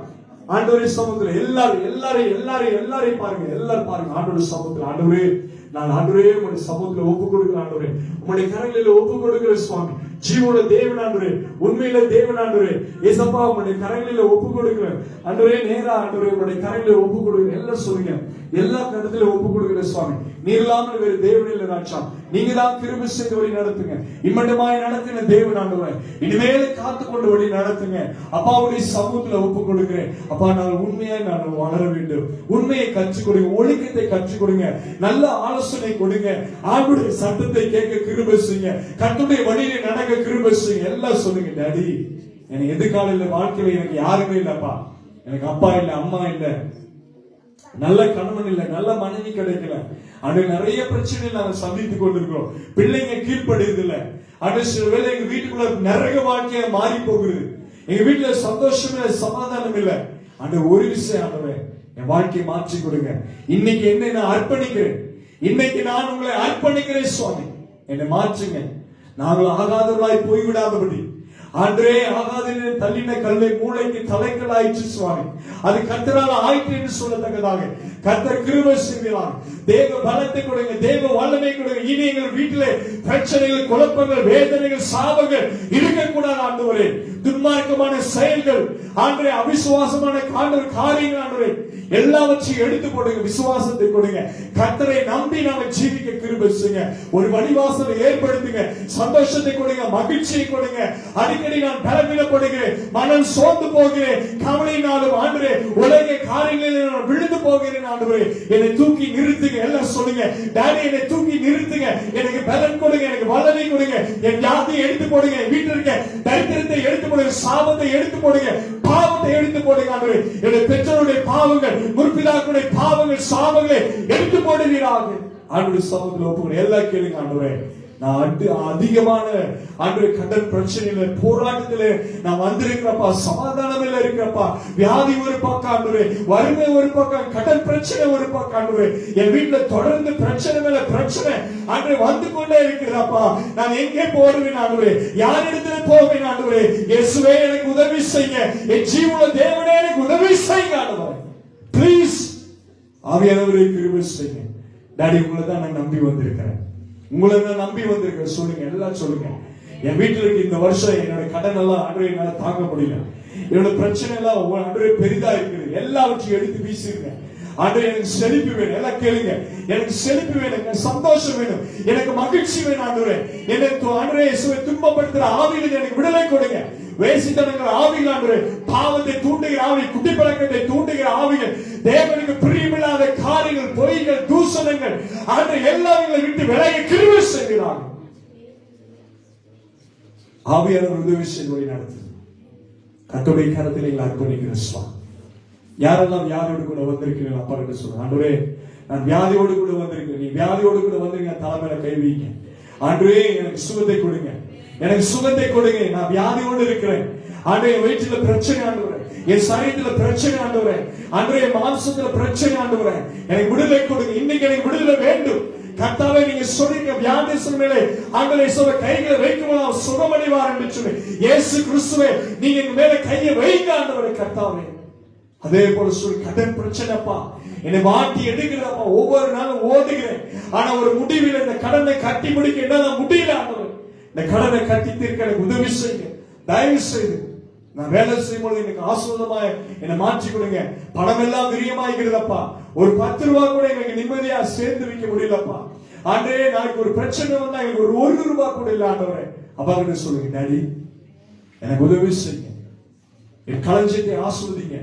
D: ஆண்டவரே சமூகத்துல எல்லாரையும் பாருங்க. எல்லாரும் பாருங்க. ஆண்டவரே சமூகத்துல, ஆண்டவரே, நான் ஆண்டவரே உங்களுடைய சமூகத்துல ஒப்புக் கொடுக்கிறேன். ஆண்டவரே, உங்களுடைய கரங்களில ஒப்புக் கொடுக்கிறேன் சுவாமி. ஜீவனுள்ள தேவன் ஆண்டவரே, உண்மையில தேவன் ஆண்டவரே, ஏசப்பா உங்களுடைய கரங்களில ஒப்புக் கொடுக்கிறேன். ஆண்டவரே, நேரா ஆண்டவரே உங்களுடைய கரங்களில ஒப்புக் கொடுக்கிறேன். எல்லாம் சொல்லுங்க. எல்லா கருத்துல ஒப்புக் கொடுக்கிறேன் சுவாமி. நீர் இல்லாமல் வேறு தேவன் இல்லை ராஜா. நீங்க தான் கிருபை செய்து வழி நடத்துங்க. இம்மட்டமாய் நடத்தின தேவன் ஆண்டவரே, இனிமேல் காத்து கொண்டு வழி நடத்துங்க. அப்பாவுடைய சமூகத்துல ஒப்புக் கொடுக்கிறேன். அப்பா, நாங்கள் உண்மையாய் நாங்கள் வளர வேண்டும். உண்மையை கற்றுக் கொடுங்க. ஒழுக்கத்தை கற்றுக் கொடுங்க. நல்ல ஆலோசனை கொடுங்க. ஆண்டுடைய சத்தத்தை கேட்க கிருபை செய்யுங்க. கர்த்தருடைய வழியிலே நடக்க கிருபை செய்யுங்க. எல்லாம் சொல்லுங்க. டாடி, எனக்கு எதிர்கால வாழ்க்கையில எனக்கு யாருமே இல்லப்பா. எனக்கு அப்பா இல்ல, அம்மா இல்ல, நல்ல கணவன் இல்ல, நல்ல மனைவி கிடைக்கல. அது நிறைய பிரச்சனை நாங்கள் சந்தித்துக் கொண்டிருக்கிறோம். பிள்ளைங்க கீழ்ப்படுறது இல்ல. அது சில வேளை எங்க வீட்டுக்குள்ள நரக வாழ்க்கையா மாறி போகுது. எங்க வீட்டுல சந்தோஷம் இல்ல, சமாதானம் இல்ல. அந்த ஒரு விஷயம் ஆண்டவரே, என் வாழ்க்கையை மாற்றி கொடுங்க. இன்னைக்கு என்னை நான் அர்ப்பணிக்கிறேன். இன்னைக்கு நான் உங்களை அர்ப்பணிக்கிறேன் சுவாமி. என்னை மாற்றுங்க. நாங்கள் ஆகாதவர்களாய் போய்விடாதபடி, ஆண்டே ஆகாத தள்ளின கல்லை மூளைக்கு தலைக்கலாயிற்று சுவாமி. அது கர்த்தரால் ஆயிற்று என்று சொல்லத்தக்கதாக கர்த்தர் கிருபை செய்வார். தேவ பலத்தை கொடுங்க, தேவ வல்லமை கொடுங்க. இனி எங்கள் வீட்டிலே பிரச்சனைகள், குழப்பங்கள், வேதனைகள், சாபங்கள் இருக்கக்கூடாது ஆண்டவரே. துன்மார்க்கமான செயல்கள் ஆண்டவரே, அவிசுவாசமான காரியங்கள் ஆண்டவரே, எல்லாவற்றையும் எடுத்து போடுங்க. விசுவாசத்தை கொடுங்க. கர்த்தரை நம்பி நாம ஜீவிக்க கிருபை செய்யுங்க. ஒரு வழிவாசலை ஏற்படுத்துங்க. சந்தோஷத்தை கொடுங்க, மகிழ்ச்சியை கொடுங்க. அடிக்கடி நான் பலவீனப்படுகிறேன், மனம் சோர்ந்து போகிறேன், கவலையினாலும் ஆண்டவரே உலக காரியங்களில் நான் விழுந்து போகிறேன் ஆண்டவரே, என்னை தூக்கி நிறுத்துங்க. எல்லாம் சொல்லுங்க. டாடி, என்னை தூக்கி நிறுத்துங்க. எனக்கு பலன் கொடுங்க, எனக்கு வல்லமை கொடுங்க. என் வியாதியை எடுத்து போடுங்க. என் வீட்டில் இருக்க தரித்திரத்தை எடுத்து போடுங்க. சாபத்தை எடுத்து போடுங்க. பாவத்தை எடுத்து போடுங்க ஆண்டவரே. என்னுடைய பெற்றோருடைய பாவங்கள், முற்பிதாக்களுடைய பாவங்கள், சாபங்களை எடுத்து போடுவீராக. ஆண்டவருடைய சமூகத்தில் ஒப்புக்கொண்டு எல்லாம் கேளுங்க ஆண்டவரே. நான் அதிகமான ஆண்டு கடன் பிரச்சனையில, போராட்டத்துல நான் வந்திருக்கிறப்பா. சமாதானம் இல்ல இருக்கிறப்பா. வியாதி ஒரு பக்கம் ஆண்டவரே, வறுமை ஒரு பக்கம், கடன் பிரச்சனை ஒரு பக்கம் ஆண்டவரே. என் வீட்டுல தொடர்ந்து பிரச்சனை மேல பிரச்சனை ஆண்டவரே வந்து கொண்டே இருக்கிறப்பா. நான் எங்கே போடுவேன் ஆண்டவரே? யார் இடத்துல போவேன் ஆண்டவரே? இயேசுவே, எனக்கு உதவி செய்யுங்க. என் ஜீவனுள்ள தேவனே, எனக்கு உதவி செய்யுங்க ஆண்டவரே. ப்ளீஸ் ஆவியானவரே, கிருபை செய்யுங்க. டாடி, உங்களை தான் நான் நம்பி வந்திருக்கிறேன். உங்களை நான் நம்பி வந்திருக்கேன். சொல்லுங்க, எல்லாம் சொல்லுங்க. என் வீட்டுல இருக்கு இந்த வருஷம் என்னோட கடன் எல்லாம் ஆண்டவரே என்னால தாங்க முடியல. என்னோட பிரச்சனை எல்லாம் ஆண்டவரே பெரிதா இருக்குது. எல்லாவற்றையும் எடுத்து வீசிருங்க ஆண்டவரே. எனக்கு செழிப்பு வேணும். எல்லாம் கேளுங்க. எனக்கு செழிப்பு வேணும், எனக்கு சந்தோஷம் வேணும், எனக்கு மகிழ்ச்சி வேணும் ஆண்டவரே. எனக்கு ஆண்டவரே துன்பப்படுத்துற ஆவியிலிருந்து எனக்கு விடுதலை கொடுங்க. வேசித்தனங்கள் ஆவிகள் ஆண்டவரே, பாவத்தை தூண்டுகிற ஆவி, குட்டி பழக்கத்தை தூண்டுகிற ஆவிகள், தேவனுக்கு பிரியமில்லாத காரியங்கள், பொய்கள், தூஷணங்கள் ஆண்டவரே எல்லாவற்றை விட்டு விலகி கிருபை செய்கிறார். ஆவியானவர் உதவி செய்து வழி நடத்து. கர்த்தருடைய கரத்தில் எங்களை அர்ப்பணிக்கிறேன் சுவாமி. யாரெல்லாம் வியாதியோடு கூட வந்திருக்கிறீர்கள் அப்பா என்று சொல்றேன். ஆண்டவரே, நான் வியாதியோடு கூட வந்திருக்கிறேன். நீ வியாதியோடு கூட வந்திருக்க தலைமையில கை வைக்க ஆண்டவரே, எனக்கு சுகத்தை கொடுங்க, எனக்கு சுகத்தை கொடுங்க. நான் வியாதியோடு இருக்கிறேன் ஆண்டவரே. என் வயிற்றுல பிரச்சனை ஆண்டவரே, என் சரீரத்துல பிரச்சனை ஆண்டவரே, ஆண்டவரே என் மாம்சத்துல பிரச்சனை ஆண்டவரே, எனக்கு விடுதலை கொடுங்க. இன்னைக்கு எனக்கு விடுதலை வேண்டும் கர்த்தாவே. நீங்க சொல்றீங்க வியாதியின் மேலே ஆண்டவரே சொல்ல கைகளை வைக்கும்போது சுகமடைவார் என்று சொல்லி, இயேசு கிறிஸ்துவே, நீங்க எங்க மேல கையை வைங்க ஆண்டவரே. கர்த்தாவே, அதே போல சொல், கடன் பிரச்சனைப்பா என்னை மாட்டி எடுக்கிறப்பா, ஒவ்வொரு நாளும் ஓடுகிறேன், ஆனா ஒரு முடிவில் இந்த கடனை கட்டி முடிக்க என்னால முடியல ஆண்டவரே, இந்த கடனை கட்டி தீர்க்க எனக்கு உதவி செய்யுங்க, தயவு செய்து. நான் வேலை செய்யும் பொழுது எனக்கு ஆசீர்வாதமா என்னை மாற்றி கொடுங்க. பணம் எல்லாம் விரியமாகிறதப்பா, ஒரு 10 ரூபாய் கூட எனக்கு நிம்மதியா சேர்ந்து வைக்க முடியலப்பா ஆண்டவரே. நாளைக்கு ஒரு பிரச்சனை வந்தா எனக்கு ஒரு 1 ரூபாய் கூட இல்ல ஆண்டவரே. அப்பா கிட்ட சொல்லுங்க, டாடி எனக்கு உதவி செய்யுங்க, என் களஞ்சியத்தை ஆசீர்வதிங்க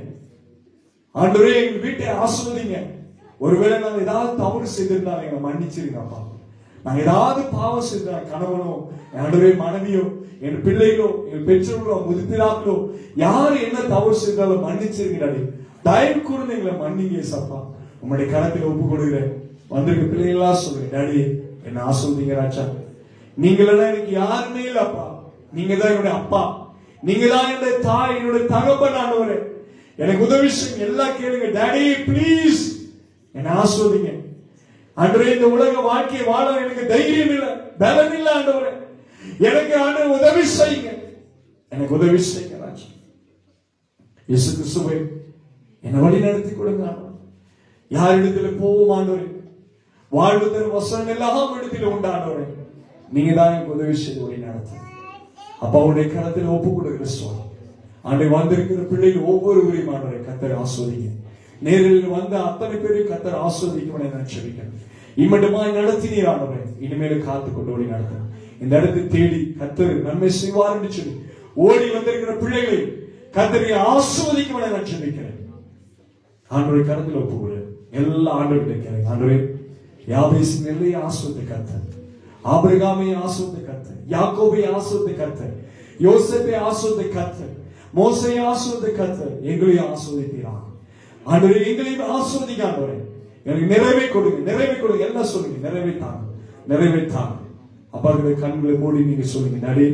D: ஆண்டவரே, எங்க வீட்டை ஆசீர்வதிங்க. ஒருவேளை நாங்க ஏதாவது தவறு செய்திருந்தாலும் எங்களை மன்னிச்சிருங்க அப்பா. நாங்க ஏதாவது பாவம் செய்தா, கணவனோ ஆண்டவரே மனைவியோ என் பிள்ளைகளோ என் பெற்றோர்களோ முதிர்பிதாக்களோ யாரு என்ன தவறு செய்தாலும் மன்னிச்சிருங்க டாடி. தயவு கூர்ந்து எங்களை மன்னிங்க ஏசப்பா. உங்களுடைய கரத்தில் ஒப்பு கொடுக்கிறேன். வந்திருக்க பிள்ளைகளா சொல்லுங்க, டாடி என்ன ஆசீர்வதிங்க ராஜா. நீங்களெல்லாம் எனக்கு யாருமே இல்லப்பா, நீங்க தான் என்னுடைய அப்பா, நீங்க தான் என்னுடைய தாய், என்னுடைய தகப்பன் ஆண்டவரே. எனக்கு உதவி செய்யுங்க. எல்லாம் கேளுங்க, டாடி ப்ளீஸ் என்ன ஆசீர்வதிங்க ஆண்டவரே. இந்த உலக வாழ்க்கையை வாழ எனக்கு தைரியம் இல்லை, பலம் இல்லை ஆண்டவரே. எனக்கு ஆண்டவர் உதவி செய்யுங்க, எனக்கு உதவி செய்யுங்க ராஜா. இயேசு கிறிஸ்துவே என்னை வழி நடத்தி கொடுங்க ஆண்டவரே. யார் இடத்துல போவோம் ஆண்டவரே, வாழ்வு தரும் வசனம் எல்லாம் இடத்துல உண்டாண்டவரே. நீங்க தான் எனக்கு உதவி செய்து வழி நடத்த அப்பாவுடைய கரத்தில் ஒப்பு கொடுக்கிற சுவாமி. ஆண்டை வந்திருக்கிற பிள்ளைகள் ஒவ்வொருவரையும் ஆண்டவரை கர்த்தர் ஆசீர்வதிங்க. நேரில் வந்த அத்தனை பேரையும் கர்த்தர் ஆசீர்வதிக்கும் நான் ஜெபிக்கிறேன். இம்மட்டுமாய் நடத்தினீர் ஆண்டவரே, இனிமேல் காத்து கொண்டு வழி நடத்தும். இந்த இடத்தை தேடி கர்த்தர் நன்மை செய்வார் என்று சொல்லி ஓடி வந்திருக்கிற பிள்ளைகளை கர்த்தரை ஆசீர்வதிக்கும் நான் ஜெபிக்கிறேன். ஆண்டவரை கரத்தில் ஒப்புக்கொள்கிறேன். எல்லா ஆண்டவர்கிட்ட கேளுங்க, ஆண்டவரே யாபேசின் எல்லையை ஆசீர்வதித்த கர்த்தர், ஆபிரகாமை ஆசீர்வதித்த கர்த்தர், யாக்கோபை ஆசீர்வதித்த கர்த்தர், யோசேப்பை ஆசீர்வதித்த கர்த்தர், மோசேயை ஆசீர்வதித்த கர்த்தர், எங்களையும் ஆசீர்வதித்தீராக ஆண்டவரே. எங்களையும் ஆசீர்வதிங்க ஆண்டவரே. எனக்கு நிறைவை கொடுங்க, நிறைவை கொடுங்க. எல்லாம் சொல்லுங்க, நிறைவை தாங்க, நிறைவை தாங்க. அப்பாவுடைய கண்களை மூடி நீங்க சொல்லுங்க, டாடி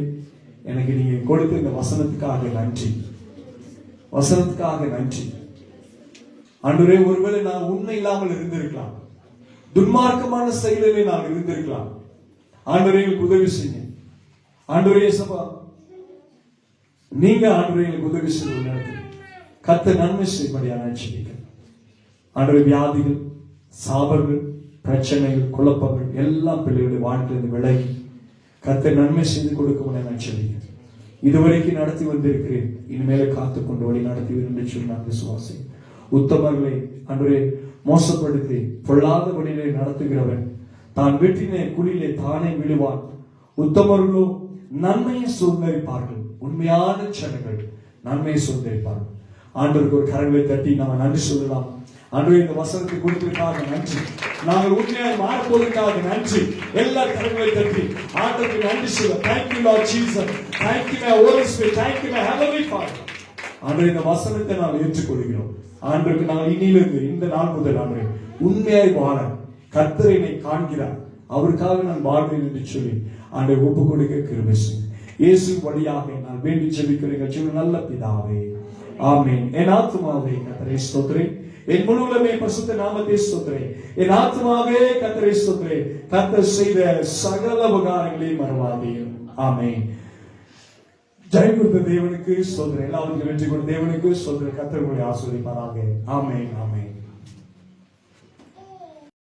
D: எனக்கு நீங்க கொடுத்த இந்த வசனத்துக்காக நன்றி, வசனத்துக்காக நன்றி ஆண்டவரே. ஒருவேளை நான் உண்மை இல்லாமல் இருந்திருக்கலாம், துன்மார்க்கமான செயலிலே நான் இருந்திருக்கலாம் ஆண்டவரே. எங்களுக்கு உதவி செய்யுங்க ஆண்டவரே. சபா நீங்க ஆண்டவரே எங்களுக்கு உதவி செய்து நடத்து கர்த்தர் நன்மை செய்யும்படியாக நான் ஜெபிக்கிறேன் ஆண்டவரே. வியாதிகள், சாபங்கள், பிரச்சனைகள், குழப்பங்கள் எல்லாம் பிள்ளைகளுடைய வாழ்க்கையிலிருந்து விலகி கர்த்தர் நன்மை செய்து கொடுக்கும் நான் ஜெபிக்கிறேன். இதுவரைக்கும் நடத்தி வந்திருக்கிறேன், இனிமேல காத்து கொண்டு வழி நடத்துவீர் என்று சொல்லி நான் விசுவாசி. உத்தமர்களை ஆண்டவரே மோசப்படுத்தி பொல்லாத வழியிலே நடத்துகிறவன் தான் வெட்டின குழியிலே தானே விழுவான். உத்தமர்களோ நன்மையை சுதந்திரிப்பார்கள். உண்மையான ஜனங்கள் நன்மையை சுதந்திரிப்பார்கள். ஆண்டவருக்கு ஒரு கரங்களை தட்டி நாம நன்றி சொல்லலாம். ஆண்டவரே இந்த வசனத்தை கொடுத்ததற்காக நன்றி, நாங்கள் உண்மையாக மாறப்போவதற்காக நன்றி. எல்லா கரங்களை தட்டி ஆண்டவருக்கு நன்றி சொல்ல. Thank you Lord Jesus, thank you my Holy Spirit, thank you my Heavenly Father. ஆண்டவரே இந்த வசனத்தை நாங்கள் ஏற்றுக்கொள்கிறோம். ஆண்டவருக்கு நாங்கள் இனியிலிருந்து இந்த நாள் முதல் ஆண்டவரே உண்மையாய் வாழ கர்த்தர் என்னை காண்கிறார், அவருக்காக நான் வாழ்வேன் என்று சொல்லி ஆண்டவரை ஒப்பு கொடுக்க கிருபை செய்யுங்க. இயேசு வழியாக நான் வேண்டி ஜெபிக்கிறேன் நல்ல பிதாவே, ஆமென். என் ஆத்துமாவே கர்த்தரை ஸ்தோத்திரே, என் முழு உள்ளமே பரிசுத்த நாமத்தை ஸ்தோத்திரே. என் ஆத்துமாவே கர்த்தரை ஸ்தோத்திரே, கர்த்தர் செய்த சகல உபகாரங்களையும் மறவாதே. ஆமென். ஜெயம் கொடுத்த தேவனுக்கு ஸ்தோத்திரம், எல்லாவற்றையும் வெற்றி கொடுத்த தேவனுக்கு ஸ்தோத்திரம். கர்த்தர் உங்களை ஆசீர்வதிப்பாராக. ஆமென், ஆமென்.